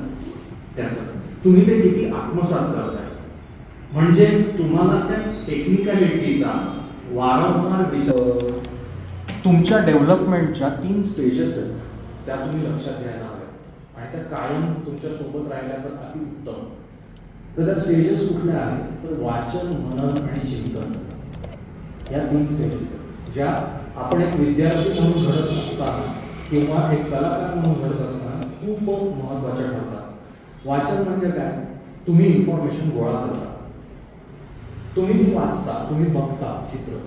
त्याचं, तुम्ही ते किती आत्मसात करताय, म्हणजे तुम्हाला त्या टेक्निकॅलिटीचा वारंवार विचार. तुमच्या डेव्हलपमेंटच्या 3 स्टेजेस आहेत त्या तुम्ही लक्षात घ्यायला हव्यात आणि त्या कायम तुमच्या सोबत राहिल्या तर अतिउत्तम. तर त्या स्टेजेस कुठल्या आहेत? तर वाचन, मनन आणि चिंतन, या 3 स्टेजेस आहेत ज्या आपण एक विद्यार्थी म्हणून घडत असताना किंवा एक कलाकार म्हणून घडत असताना खूप महत्त्वाच्या ठरतात. वाचन म्हणजे काय? तुम्ही इन्फॉर्मेशन गोळा करता, तुम्ही ती वाचता, तुम्ही बघता चित्र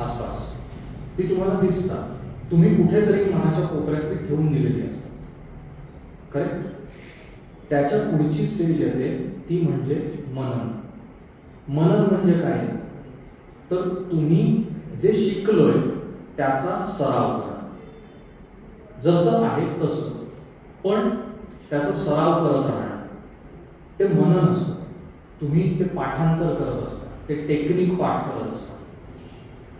आसपास, ती तुम्हाला दिसतात, तुम्ही कुठेतरी मनाच्या कोपऱ्यात ती ठेवून दिलेली असतात. करेक्ट. त्याच्या पुढची स्टेज येते ती म्हणजे मनन. मनन म्हणजे काय? तर तुम्ही जे शिकलोय त्याचा सराव करा, जसं आहे तसं, पण त्याचा सराव करत राहणार. ते मनन असतं. तुम्ही ते पाठांतर करत असता, ते टेक्निक पाठ करत असता.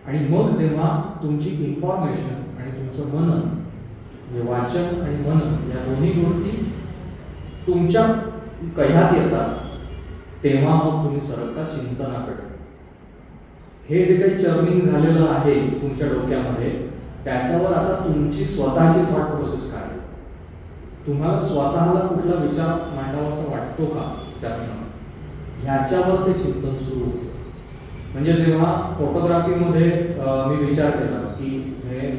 आणि मग जेव्हा तुमची इन्फॉर्मेशन आणि तुमचं मनन, म्हणजे वाचन आणि मनन या दोन्ही गोष्टी तुमच्या कह्यात येतात, तेव्हा मग तुम्ही सरकता चिंतनाकडे. हे जे काही चर्निंग झालेलं आहे तुमच्या डोक्यामध्ये, त्याच्यावर आता तुमची स्वतःची थॉट प्रोसेस काय आहे? तुम्हाला स्वतःला कुठला विचार मांडावा असं वाटतो का? त्यातनं ह्याच्यावर ते चिंतन सुरू होतं. म्हणजे जेव्हा फोटोग्राफीमध्ये मी विचार केला की हे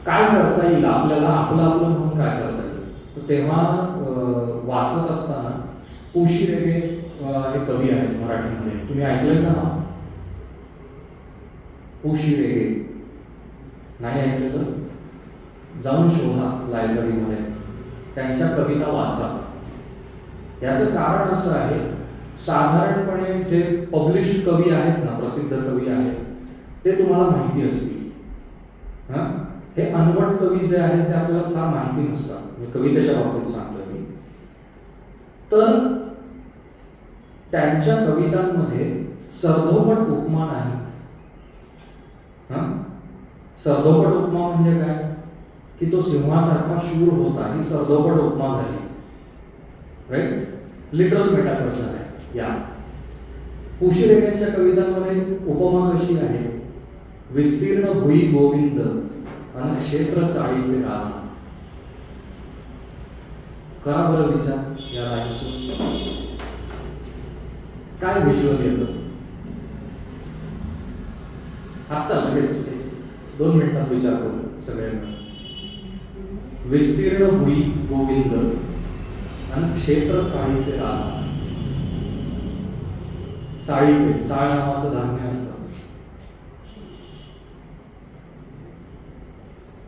काय करता येईल आपल्याला, आपलं आपलं म्हणून काय करता येईल, तर तेव्हा वाचत असताना पोशी रेगे हे कवी आहेत मराठीमध्ये. तुम्ही ऐकलंय का नाव? पोशी रेगे नाही ऐकलेलं? जाऊन शोधा लायब्ररीमध्ये, त्यांच्या कविता वाचा. याचं कारण असं आहे, साधारणपणे जे पब्लिश्ड कवी आहेत ना, प्रसिद्ध कवी आहेत, ते तुम्हाला माहिती असतील. हां, हे अनवट कवी जे आहेत ते आपल्याला फार माहिती नसतात. मी कवितेच्या बाबतीत सांगतोय मी. तर त्यांच्या कवितांमध्ये सरधोपट उपमा नाहीत. हां, सरधोपट उपमा म्हणजे काय? की तो सिंहासारखा शूर होता, ही सरधोपट उपमा झाली. राईट? लिटरल मेटाफर आहे या. पोशी रेग्यांच्या कवितांमध्ये उपमा कशी आहे? विस्तीर्ण भुई गोविंद आणि क्षेत्र साळीचे राम. करा बरं विचार या लाईनचं. काय व्हिज्युअल येतं? आत्ता लगेच 2 मिनिटात विचार करू सगळ्यांना. विस्तीर्ण भुई गोविंद आणि क्षेत्र साळीचे राम. साळीचे, साळ नावाचं धान्य असतं.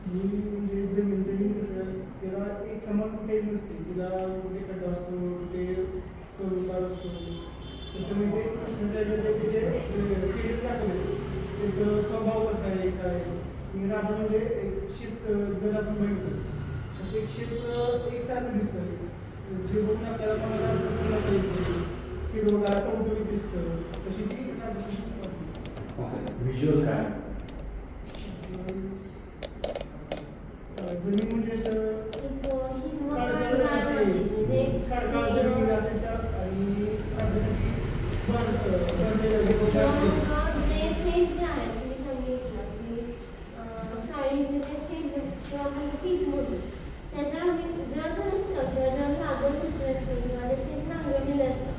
म्हणजे जमीन कसं त्याला एक समान कुठेच नसते. तिला कुठे खड्डा असतो, कुठे चौकार असतो. तसं म्हणजे त्याचे फेजेस दाखवले, त्याचा स्वभाव कसा आहे काय. राधा म्हणजे एक शेत जर आपण बघितलं तर ते शेत एकसारखं दिसतं. जे बघून आपल्याला कोणाला प्रसन्न पाहिजे, हिरवगार टवटवीत दिसतं, तशी ती राधाची व्हिज्युअल काय? जमीन म्हणजे असं खडकाळ जमीन असेल तर, आणि राधासाठी जे सेट जे आहे तुम्ही सांगितलं की साळीचे जे सेट किंवा आपण पीक म्हणू, त्याच्या जर नसतं किंवा जर लागवड घेतली असते किंवा ते शेत नांगरलेलं असतं,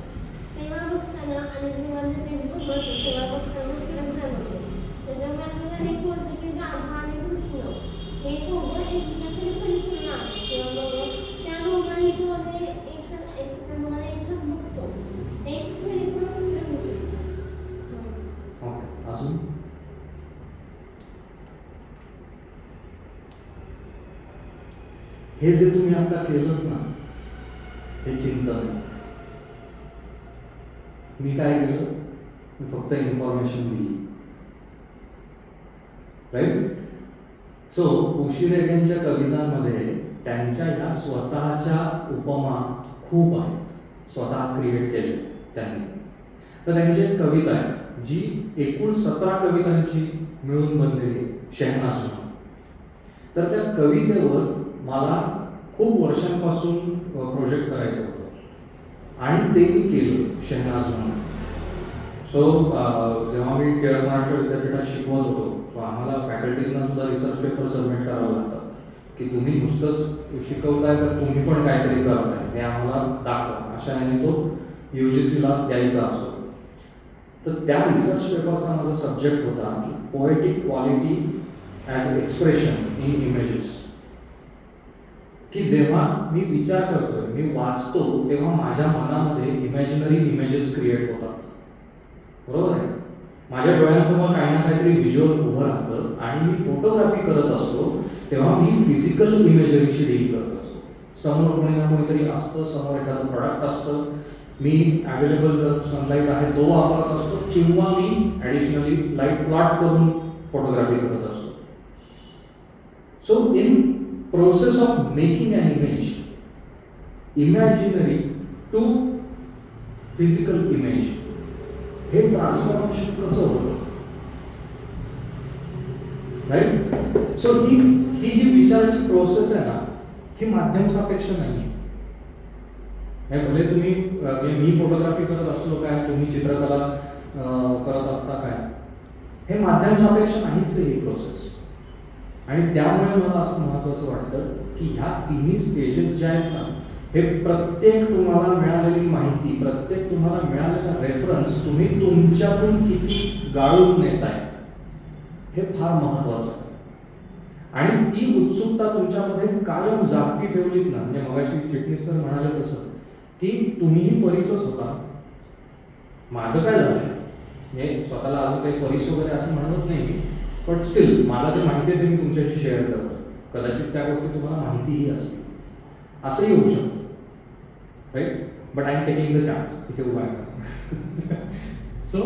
तेव्हा बघताना आणि जेव्हा जे शेत बघतो तेव्हा बघताना फरक जाणवतो. त्याच्यामुळे आपल्याला हे कळतं की राधा आणि कृष्ण हे दोघं एकमेकांचे परिपूर्ण आहे, किंवा मग त्या दोघांचं जे एकसाथ बघतो ते एक परिपूर्ण चित्र होऊ शकतं. अजून हे जे तुम्ही आता केलं ना, हे चिंतन, मी काय केलं? मी फक्त इन्फॉर्मेशन दिली. राईट? सो पोशी रेग्यांच्या कवितांमध्ये त्यांच्या या स्वतःच्या उपमा खूप आहेत, स्वतः क्रिएट केले त्यांनी. तर त्यांची एक कविता आहे जी एकूण 17 कवितांची मिळून बनलेली, शहनाजमा. तर त्या कवितेवर मला खूप वर्षांपासून प्रोजेक्ट करायचं होतं आणि ते मी केलं, शहनाजमा. सो जेव्हा मी केरळ महाराष्ट्र विद्यापीठात शिकवत होतो, आम्हाला फॅकल्टीजना सुद्धा रिसर्च पेपर सबमिट करावं लागतं की तुम्ही नुसतंच शिकवताय तर तुम्ही पण काहीतरी करताय, हे आम्हाला दाखवा. अशा याने तो UGCला द्यायचा असतो. तर त्या रिसर्च पेपरचा माझा सब्जेक्ट होता की poetic quality as expression in images. की जेव्हा मी विचार करतोय, मी वाचतो, तेव्हा माझ्या मनामध्ये इमॅजिनरी इमेजेस क्रिएट होतात. बरोबर आहे? माझ्या डोळ्यांसमोर काही ना काहीतरी व्हिज्युअल उभं राहतं आणि मी फोटोग्राफी करत असतो तेव्हा मी फिजिकल इमेजरीशी डील करत असतो. समोर कोणी ना कोणीतरी असतं, समोर एखादं प्रॉडक्ट असतं, मी अवेलेबल जर सनलाईट आहे तो वापरत असतो, किंवा मी ॲडिशनली लाईट प्लॉट करून फोटोग्राफी करत असतो. So in process of making an image, imaginary to physical image, हे ट्रान्सफॉर्मेशन कसं होतं, राईट? सो ही जी विचाराची प्रोसेस आहे ना, ही माध्यम सापेक्ष नाही आहे. भले तुम्ही मी फोटोग्राफी करत असलो काय, तुम्ही चित्रकला करत असता काय, हे माध्यम सापेक्ष नाहीच आहे ही प्रोसेस. आणि त्यामुळे मला असं महत्त्वाचं वाटतं की ह्या तिन्ही स्टेजेस ज्या आहेत ना, हे प्रत्येक तुम्हाला मिळालेली माहिती, प्रत्येक तुम्हाला मिळालेला रेफरन्स तुम्ही तुमच्यातून किती गाळून नेताय, हे फार महत्त्वाचं आहे. आणि ती उत्सुकता तुमच्यामध्ये कायम जागती ठेवलीत ना, म्हणजे मगाशी चिटणीस सर म्हणाले तसं की तुम्हीही परीसच होता. माझं काय झालं, म्हणजे स्वतःला अजून काही परीस वगैरे असं म्हणत नाही, पण स्टील मला जे माहिती आहे ते मी तुमच्याशी शेअर करतो. कदाचित त्या गोष्टी तुम्हाला माहितीही असतील, असंही होऊ शकतं, right? But I am taking the chance, इथे उभा आहे. सो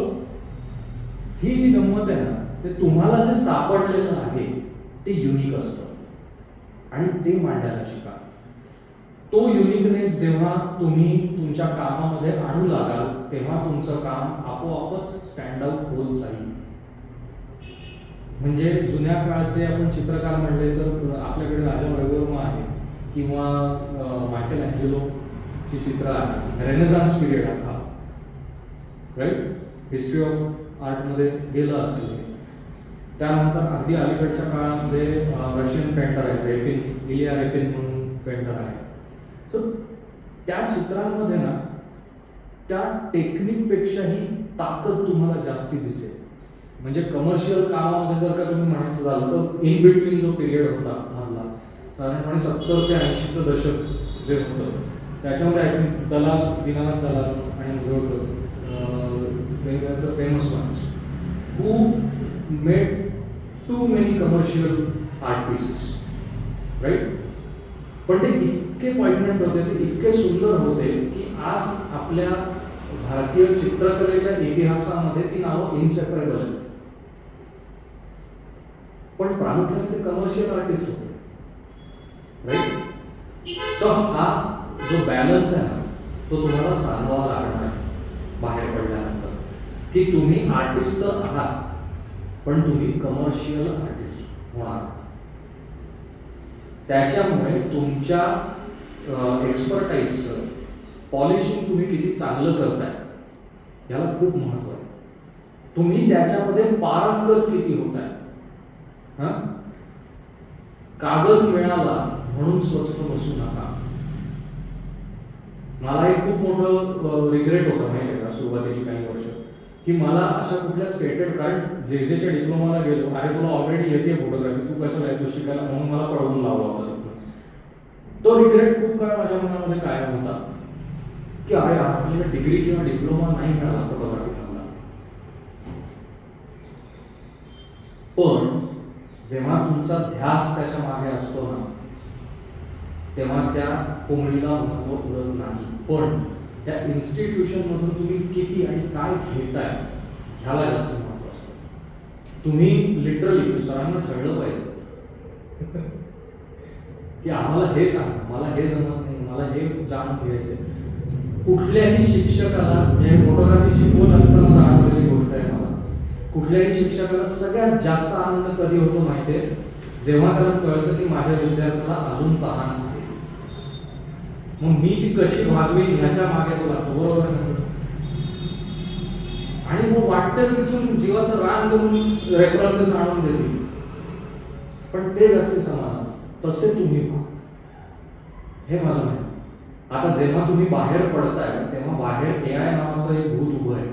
ही जी गंमत आहे ना, ते तुम्हाला जे सापडलेलं आहे ते युनिक असतं आणि ते मांडायला शिका. तो युनिकनेस जेव्हा तुम्ही तुमच्या कामामध्ये आणू लागाल, तेव्हा तुमचं काम आपोआपच स्टँड आउट होत जाईल. म्हणजे जुन्या काळचे आपण चित्रकार म्हणले तर आपल्याकडे राजा रविवर्मा आहे, किंवा मायकेल अँजेलोची चित्र आहे, रेनेसान्स पिरियड हा, राईट? हिस्ट्री ऑफ आर्टमध्ये गेलं असेल. त्यानंतर अगदी अलीकडच्या काळामध्ये रशियन पेंटर आहे, रेपिन, इलिया रेपिन म्हणून पेंटर आहे. सो त्या चित्रांमध्ये ना, त्या टेक्निकपेक्षाही ताकद तुम्हाला जास्ती दिसेल. म्हणजे कमर्शियल कामामध्ये जर का तुम्ही म्हणायचं झालं तर इन बिटवीन जो पिरियड होता मधला, साधारणपणे 70 ते 80चं दशक जे होतं, त्याच्यामध्ये आय थिंक दलाल, दीनानाथ दलाल आणि Udalkar, famous ones who made too many commercial art pieces, right? पण ते इतके पॉइंटमेंट होते, ते इतके सुंदर होते की आज आपल्या भारतीय चित्रकलेच्या इतिहासामध्ये ती नावं इनसेपरेबल आहेत. पण प्रामुख्याने ते कमर्शियल आर्टिस्ट होते, राईट? सो हा जो बॅलन्स आहे ना, तो तुम्हाला सांभाळावा लागणार आहे बाहेर पडल्यानंतर, की तुम्ही आर्टिस्ट तर आहात, पण तुम्ही कमर्शियल आर्टिस्ट होणार. त्याच्यामुळे तुमच्या एक्सपर्टाईजचं पॉलिशिंग तुम्ही किती चांगलं करताय याला खूप महत्त्व आहे. तुम्ही त्याच्यामध्ये पारंगत किती होताय. कागद मिळाला म्हणून स्वस्त बसू नका. मला एक खूप मोठं रिग्रेट होतं माहिती आहे का, सुरुवातीची काही वर्ष, की मला अशा कुठल्या स्टेटेड, कारण जेच्या डिप्लोमाला गेलो, अरे तुला ऑलरेडी येते फोटोग्राफी, तू कशाला येतो शिकायला, म्हणून मला पळवून लावला होता. तो रिग्रेट खूप काळ माझ्या मनामध्ये कायम होता की अरे आपल्याला डिग्री किंवा डिप्लोमा नाही मिळाला फोटोग्राफी मधला. पण जेव्हा तुमचा ध्यास त्याच्या मागे असतो ना, तेव्हा त्या कोंबडीला महत्व उरत नाही. पण त्या इन्स्टिट्यूशन मधून तुम्ही किती आणि काय घेताय ह्याला जास्त महत्व असतं. तुम्ही लिटरली सरांना छळलं पाहिजे की आम्हाला हे सांग, मला हे जमत नाही, मला हे जाणून घ्यायचंय. कुठल्याही शिक्षकाला, हे फोटोग्राफी शिकवत असताना जाणवलेली गोष्ट आहे मला, कुठल्याही शिक्षकाला सगळ्यात जास्त आनंद कधी होतो माहितीये, जेव्हा त्याला कळतं की माझ्या विद्यार्थ्याला अजून तहान आहे, मग मी ती कशी भागवी ह्याच्या मागे तो लागतो. बरोबर नसतं. आणि मग वाटतं तिथून जीवाचं रान करून रेफरन्सेस आणून देतील, पण ते जास्त समाधान. तसे तुम्ही व्हा, हे माझं म्हणणं. आता जेव्हा तुम्ही बाहेर पडताय तेव्हा बाहेर AI नावाचं एक भूत उभं आहे,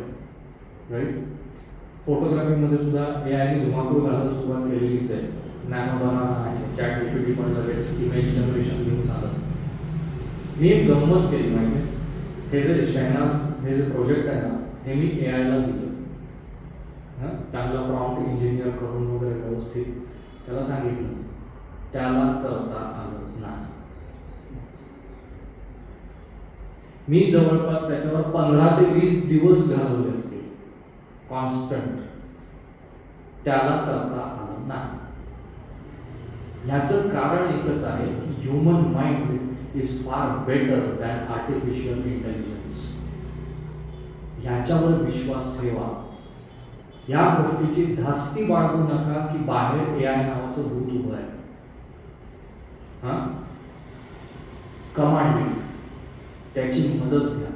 राईट? फोटोग्राफीमध्ये सुद्धा AIने धुमाकूळ घालत सुरुवात केलेलीच आहे. नॅनो बनाना आहे, चॅट GPT पण लगेच इमेज जनरेशन घेऊन आलं. मी एक गंमत केली माहिती, हे जे शहनाज हे जे प्रोजेक्ट आहे ना, हे मी AIला दिलं. चांगला प्रॉम्प्ट इंजिनियर करून वगैरे व्यवस्थित त्याला सांगितलं, त्याला करता आलं नाही. मी जवळपास त्याच्यावर 15 ते 20 दिवस घालवले असतील कॉन्स्टंट, त्याला करता आलं नाही. ह्याचं कारण एकच आहे की human mind is far better than artificial intelligence. ह्याच्यावर विश्वास ठेवा. या गोष्टीची धास्ती बाळगू नका की बाहेर AI नावाचं भूत उभं आहे. कमांडिंग, त्याची मदत घ्या.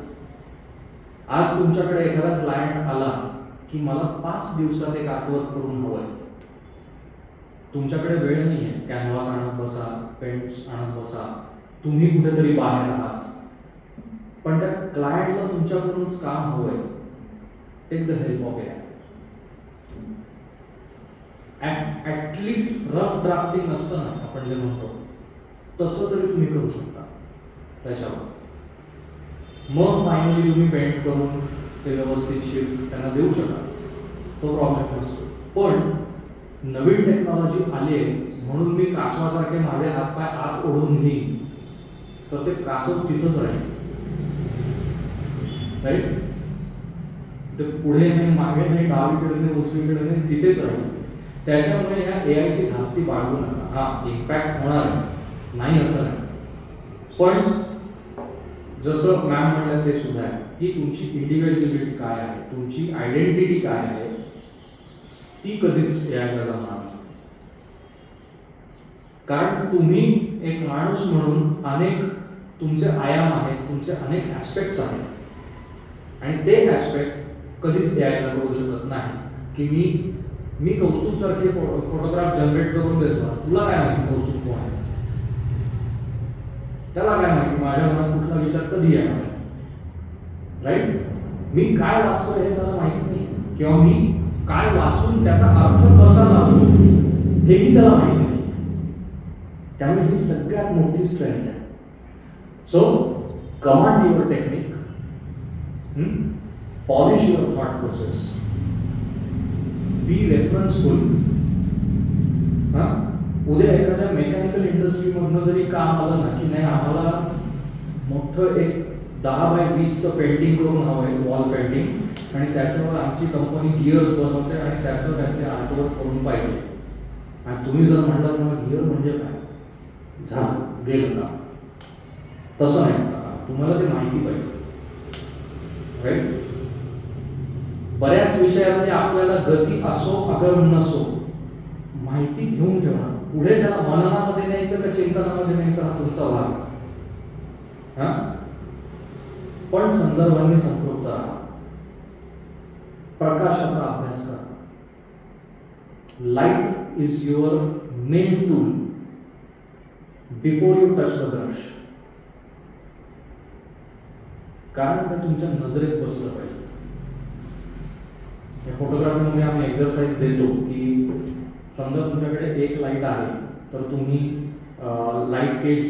आज तुमच्याकडे एखादा क्लायंट आला की मला 5 दिवसात एक आठवत करून हवंय. तुमच्याकडे वेळ नाही आहे, कॅनव्हास आणत बसा, पेंट्स आणत बसा, तुम्ही कुठेतरी बाहेर आहात, पण त्या क्लायंटला तुमच्याकडूनच काम हवंय. Take the help of AI. At least rough drafting असतं ना आपण जे म्हणतो, तसं तरी तुम्ही करू शकता त्याच्यावर. मग फायनली तुम्ही पेंट करून ते व्यवस्थित शीट त्यांना देऊ शकता, तो प्रॉब्लेम नसतो. पण नवीन टेक्नॉलॉजी आली आहे म्हणून मी कासवासारखे माझे हातपाय आत ओढून घेईन, तर ते कासव तिथंच राहील. राईट? ते पुढे नाही, मागे नाही, डावीकडे नाही, उजवीकडे नाही, तिथेच राहील. त्याच्यामुळे ह्या AIची धास्ती बाळगू नका. हा, इम्पॅक्ट होणार आहे, नाही असं नाही. पण जसं मॅम म्हणलं ते सुद्धा आहे की तुमची इंडिव्हिज्युअलिटी काय आहे, तुमची आयडेंटिटी काय आहे, ती कधीच यायला जमणार नाही. कारण तुम्ही एक माणूस म्हणून अनेक तुमचे आयाम आहेत, तुमचे अनेक ॲस्पेक्ट्स आहेत, आणि ते ॲस्पेक्ट कधीच यायला करू शकत नाही. की मी कौस्तुभसारखे फोटोग्राफ जनरेट करून देतो, तुला काय माहिती कौस्तुभ कोण आहे, त्याला काय माहिती माझ्या मनात कुठला विचार कधी येणार आहे. राईट? मी काय वाचतोय हे त्याला माहिती नाही, किंवा मी काय वाचून त्याचा अर्थ कसा लावतो हेही त्याला माहिती नाही. त्यामुळे ही सगळ्यात मोठी स्ट्रेंथ आहे. So command your technique, polish your thought process, be referenceful. उद्या एखाद्या मेकॅनिकल इंडस्ट्रीमधनं जरी काम आलं ना की नाही आम्हाला मोठं एक 10 बाय 20चं पेंटिंग करून हवं आहे, वॉल पेंटिंग, आणि त्याच्यावर आमची कंपनी गिअर्स बनवते आणि त्याचं त्यातले आर्टवर्क करून पाहिजे, आणि तुम्ही जर म्हणलात मला गिअर म्हणजे काय, झालं गेलं का, तसं नाही का, तुम्हाला ते माहिती पाहिजे. राईट? बऱ्याच विषयामध्ये आपल्याला गती असो अगर नसो माहिती घेऊन ठेवणं, पुढे त्याला मननामध्ये न्यायचं का चिंतनामध्ये न्यायचं हा तुमचा भाग. पण संदर्भांनी संपृक्त राहा, प्रकाशाचा अभ्यास करा. Light is your main tool before you touch the brush. कारण ते तुमच्या नजरेत बसलं पाहिजे. फोटोग्राफीमध्ये आम्ही एक्झरसाइज देतो की समजा तुमच्याकडे एक लाईट आहे तर तुम्ही लाईट केज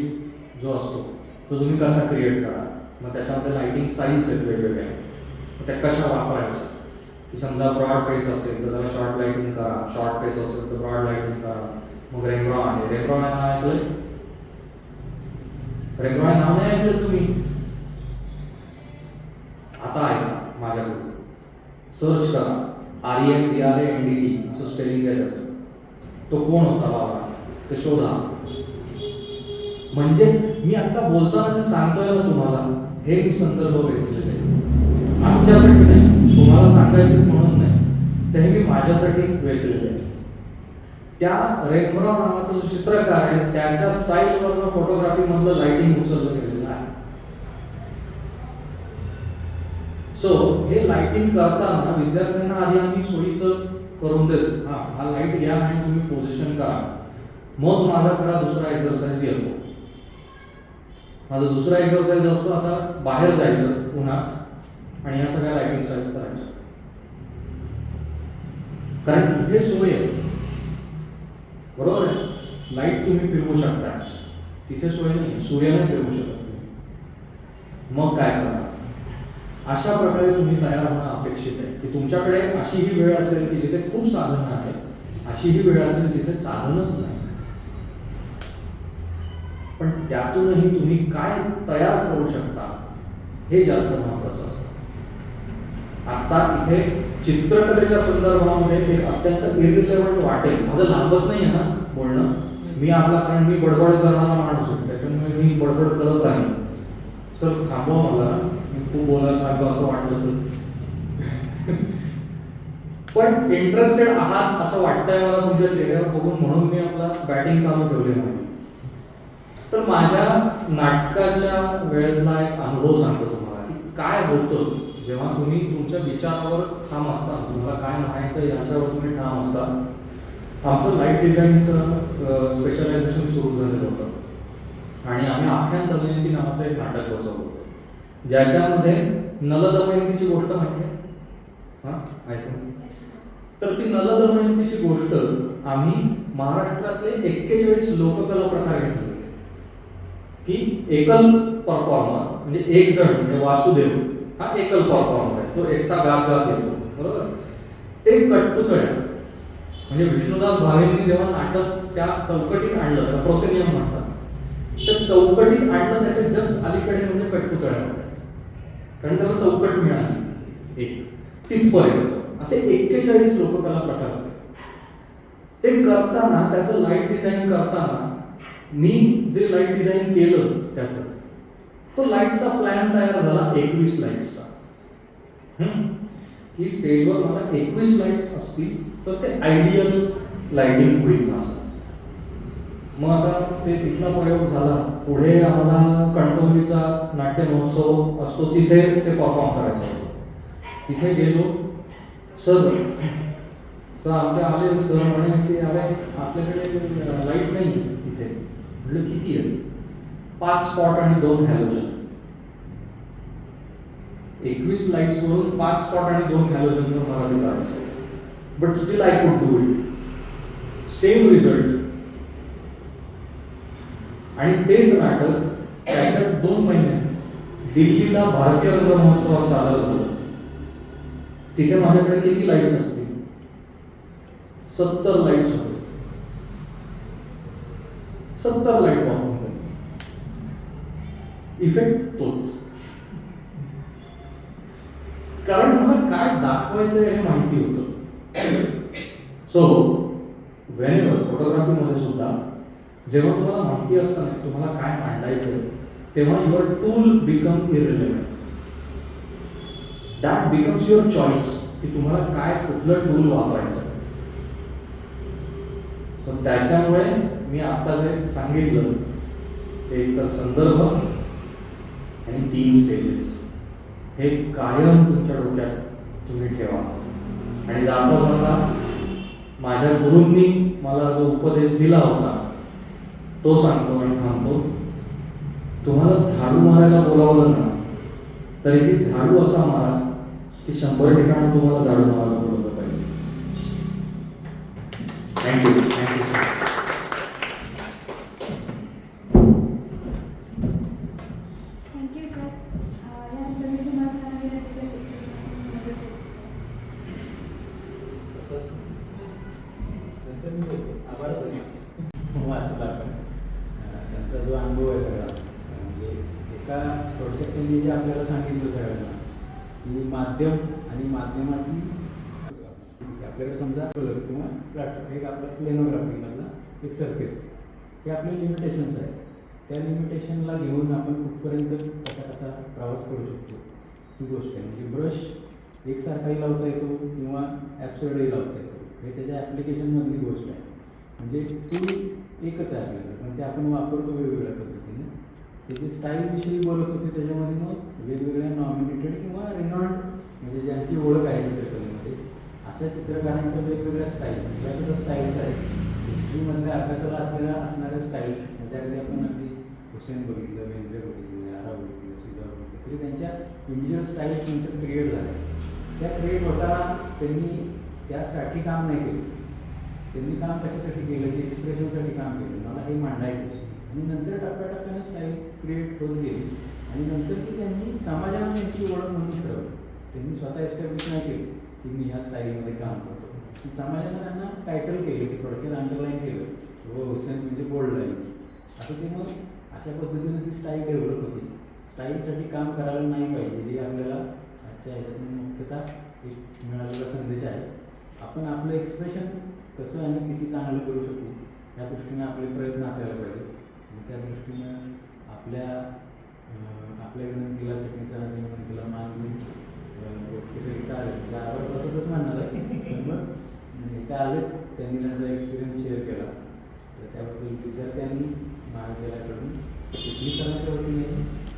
जो असतो तो तुम्ही कसा क्रिएट करा. मग त्याच्यामध्ये लाईटिंग स्टाईल्स आहेत वेगवेगळ्या, त्या कशा वापरायच्या. की समजा ब्रॉड फेस असेल तर त्याला शॉर्ट लाईटिंग करा, शॉर्ट फेस असेल तर ब्रॉड लाईटिंग करा. मग रेम्ब्रॉ आहे, रेम्ब्रॉ नाव ऐकलंय? रेम्ब्रॉ नाव नाही ऐकलं तुम्ही? आता ऐका माझ्याकडून, सर्च करा REMBRANDT असं स्पेलिंग आहे त्याचं. तो कोण होता बाबा ते शोधा. म्हणजे मी आता बोलताना जे सांगतोय ना तुम्हाला, हे मी संदर्भ वेचलेले आमच्यासाठी नाही, तुम्हाला सांगायचं म्हणून नाही, ते मी माझ्यासाठी वेचलेले. त्या रेम्ब्रॉ नावाचा जो चित्रकार आहे त्याच्या स्टाईलवरनं फोटोग्राफी मधलं लाईटिंग उचललं गेलेलं आहे. सो हे लाईटिंग करताना विद्यार्थ्यांना आधी आम्ही सोयीचं करून देतो. हा लाईट घ्या आणि तुम्ही पोझिशन करा. मग माझा खरा दुसरा एक्सरसाइज येतो. माझा दुसरा एक्सरसाइज असतो आता बाहेर जायचं उन्हात आणि या सगळ्या लाईटिंग स्टाईल्स करायच्या. कारण इथे सोय आहे, बरोबर आहे. लाईट तुम्ही फिरवू शकता, तिथे सोय नाही, सूर्य नाही फिरवू शकत तुम्ही. मग काय करा? अशा प्रकारे तुम्ही तयार होणं अपेक्षित आहे की तुमच्याकडे अशी ही वेळ असेल की जिथे खूप साधनं आहेत, अशी ही वेळ असेल जिथे साधनच नाही. पण त्यातूनही तुम्ही काय तयार करू शकता हे जास्त महत्त्वाचं असतं. आता इथे चित्रकलेच्या संदर्भामध्ये एक अत्यंत इरिलेव्हंट वाटेल, माझं लांबत नाही आहे ना बोलणं, मी आपला, कारण मी बडबड करणारा माणूस आहे, त्याच्यामुळे मी बडबड करत राहीन. सर थांबवा मला, मी खूप बोलायला लागलो असं वाटलं तर. पण इंटरेस्टेड आहात असं वाटतंय मला तुमच्या चेहऱ्यावर बघून, म्हणून मी आपला बॅटिंग चालू ठेवली नाही. तर माझ्या नाटकाच्या वेळेतला एक अनुभव सांगतो तुम्हाला की काय होतं जेव्हा तुम्ही तुमच्या विचारावर ठाम असता, तुम्हाला काय म्हणायचं याच्यावर तुम्ही ठाम असता. आमचं लाईट डिझाईनचं स्पेशलायझेशन सुरू झालेलं होतं आणि आम्ही आख्यान दमयंती नावाचं एक नाटक बसवलं होतं, ज्याच्यामध्ये नल दमयंतीची गोष्ट माहिती आहे? हां, ऐकून. तर ती नल दमयंतीची गोष्ट आम्ही महाराष्ट्रातले 41 लोककला प्रकार घेतले होते की एकल परफॉर्मर, म्हणजे एक जण, म्हणजे वासुदेव हा एकल परफॉर्मर आहे, तो एकटा गात येतो, बरोबर. ते कटपुतळ्या, म्हणजे विष्णुदास भावेंनी जेव्हा नाटक त्या चौकटीत आणलं, तर प्रोसेनियम म्हणतात, तर चौकटीत आणलं त्याच्या जस्ट अलीकडे म्हणजे कटपुतळ्या होत्या, कारण त्याला चौकट मिळाली एक, तिथपर्यंत असे 41 लोककला प्रकार होते. ते करताना, त्याचं लाईट डिझाईन करताना मी जे लाईट डिझाईन केलं त्याचं, तो लाईटचा प्लॅन तयार झाला 21 लाईट्सचा, की स्टेजवर मला 21 लाईट्स असतील तर ते आयडियल लाईटिंग होईल माझं. मग आता ते तिथला प्रयोग झाला. पुढे आम्हाला कणकवलीचा नाट्य महोत्सव असतो, तिथे ते परफॉर्म करायचं होतं. तिथे गेलो, सर आमच्या आले, सर म्हणे की अरे आपल्याकडे लाईट नाही इथे. म्हटलं किती आहे? 5 स्पॉट आणि 2 हॅलोजन. 21 लाईट्स वरून 5 स्पॉट आणि 2 हॅलोजन मला ते करायचं. But still I could do it. Same result. आणि तेच नाटक त्याच्यात 2 महिने दिल्लीला भारतीय रंग महोत्सवात चालत होतं. तिथे माझ्याकडे किती लाईट्स असतील? 70 लाईट्स होते. 70 लाईट वापरून इफेक्ट तोच. कारण मला काय दाखवायचं हे माहिती होतं. सो व्हेनेवर फोटोग्राफीमध्ये सुद्धा जेव्हा तुम्हाला माहिती असतं ना तुम्हाला काय मांडायचं, तेव्हा your tool become irrelevant. That becomes your choice की तुम्हाला काय कुठलं टूल वापरायचं. तर त्याच्यामुळे मी आता जे सांगितलं ते एकतर संदर्भ आणि 3 स्टेजेस हे कायम तुमच्या डोक्यात तुम्ही ठेवा. आणि जाता जाता माझ्या गुरूंनी मला जो उपदेश दिला होता तो सांगतो आणि थांबतो. तुम्हाला झाडू मारायला बोलावलं ना तरी झाडू असा मारा की 100 ठिकाणी तुम्हाला झाडू मारायला बोलवलं पाहिजे. थँक्यू. Thank you sir. यानंतर मी तुम्हाला त्यांचा जो अनुभव आहे सगळा, म्हणजे एका थोडक्यात त्यांनी जे आपल्याला सांगितलं सगळ्यांना की माध्यम आणि माध्यमाची आपल्याकडे समजा किंवा प्लॅटफॉर्म एक आपला प्लेनोग्राफीमधला एक सरफेस, हे आपले लिमिटेशन्स आहेत. त्या लिमिटेशनला घेऊन आपण कुठपर्यंत कसा प्रवास करू शकतो ही गोष्ट आहे. म्हणजे ब्रश एकसारखाही लावता येतो किंवा ॲब्सर्डही लावता येतो, हे त्याच्या ॲप्लिकेशनमधली गोष्ट आहे. म्हणजे टूल एकच आहे आपल्याकडे, पण ते आपण वापरतो वेगवेगळ्या पद्धतीने. त्याची स्टाईलविषयी बोलत होते, त्याच्यामध्ये मग वेगवेगळ्या नॉमिनेटेड किंवा रिनॉल्ड म्हणजे ज्यांची ओळख आहे चित्रकलेमध्ये अशा चित्रकारांच्या वेगवेगळ्या स्टाईल्स, या सुद्धा स्टाईल्स आहेत. हिस्ट्रीमधल्या अभ्यासाला असणाऱ्या स्टाईल्स, म्हणजे अगदी आपण अगदी हुसेन बघितलं, बेंद्रे बघितलं, आरा बघितलं, सुजा बघितलं, तरी त्यांच्या इंडिव्हिज्युअल स्टाईल्स नंतर क्रिएट झाल्या. त्या क्रिएट होताना त्यांनी त्यासाठी काम नाही केलं. त्यांनी काम कशासाठी केलं की एक्सप्रेशनसाठी काम केलं, मला हे मांडायचं. आणि नंतर टप्प्याटप्प्यानं स्टाईल क्रिएट होत गेली आणि नंतर ती त्यांनी समाजाला त्यांची ओळख म्हणून ठरवली. त्यांनी स्वतः एस्टॅब्लिश नाही केली की मी ह्या स्टाईलमध्ये काम करतो. समाजानं त्यांना टायटल केलं की थोडक्यात अंडरलाईन केलं, हो हुसेन म्हणजे बोल्ड लाईन असं. ते मग अशा पद्धतीने ती स्टाईल डेव्हलप होती. स्टाईलसाठी काम करायला नाही पाहिजे, ही आपल्याला आजच्या ह्याच्यातून मुख्यतः एक मिळालेला संदेश आहे. आपण आपलं एक्सप्रेशन कसं आणि किती चांगलं करू शकू या दृष्टीने आपले प्रयत्न असायला पाहिजे. आणि त्या दृष्टीनं आपल्या विनंतीला चटणीसरांच्या विनंतीला मान देऊन इथं आले त्या आवडतच म्हणणार आहे, पण मग इथं आले त्यांनी त्यांचा एक्सपिरियन्स शेअर केला, तर त्याबद्दल विद्यार्थ्यांनी महाविद्यालयाकडून चटणीसरांच्या वतीने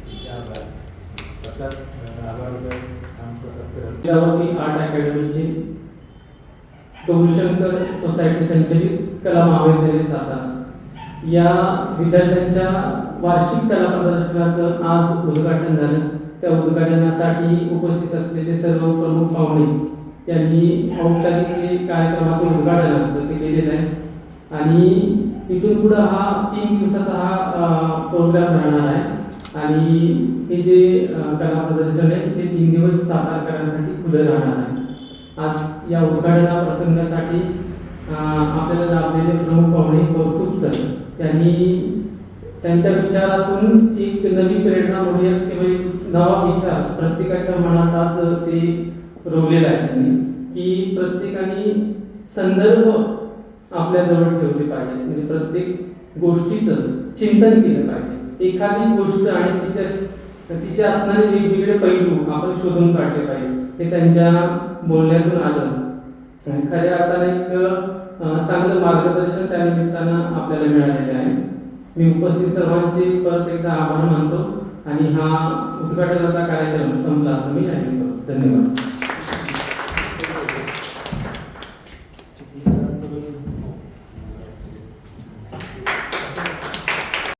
त्यांचे आभार प्रसाद आभाराचं काम प्रसाद करेल. अमरावती आर्ट अकॅडमीची गौरीशंकर सोसायटी संचलित कला महाविद्यालय सातारा या विद्यार्थ्यांच्या वार्षिक कला प्रदर्शनाचं आज उद्घाटन झालं. त्या उद्घाटनासाठी उपस्थित असलेले सर्व प्रमुख पाहुणे यांनी औपचारिक जे कार्यक्रमाचं उद्घाटन असतं ते केलेलं आहे. आणि इथून पुढं हा 3 दिवसाचा हा प्रोग्राम राहणार आहे. आणि हे जे कला प्रदर्शन आहे ते 3 दिवस सातारकरांसाठी खुलं राहणार आहे. आज या उद्घाटना प्रसंगासाठी आपल्याला लाभलेले प्रमुख पाहुणे कौस्तुभ सर यांनी त्यांच्या विचारातून एक नवी प्रेरणा म्हणूया किंवा एक नवा विचार प्रत्येकाच्या मनात आज ते रोवलेला आहे त्यांनी, की प्रत्येकाने संदर्भ आपल्याजवळ ठेवले पाहिजे. म्हणजे प्रत्येक गोष्टीचं चिंतन केलं पाहिजे. एखादी गोष्ट आणि तिचे असणारे वेगवेगळे पैलू आपण शोधून काढले पाहिजे. हे त्यांच्या बोलण्यातून आलं. आणि खऱ्या अर्थाने एक चांगलं मार्गदर्शन त्या निमित्तानं आपल्याला मिळालेलं आहे. मी उपस्थित सर्वांचे परत एकदा आभार मानतो आणि हा उद्घाटनाचा कार्यक्रम संपला असं मी जाहीर करतो. धन्यवाद.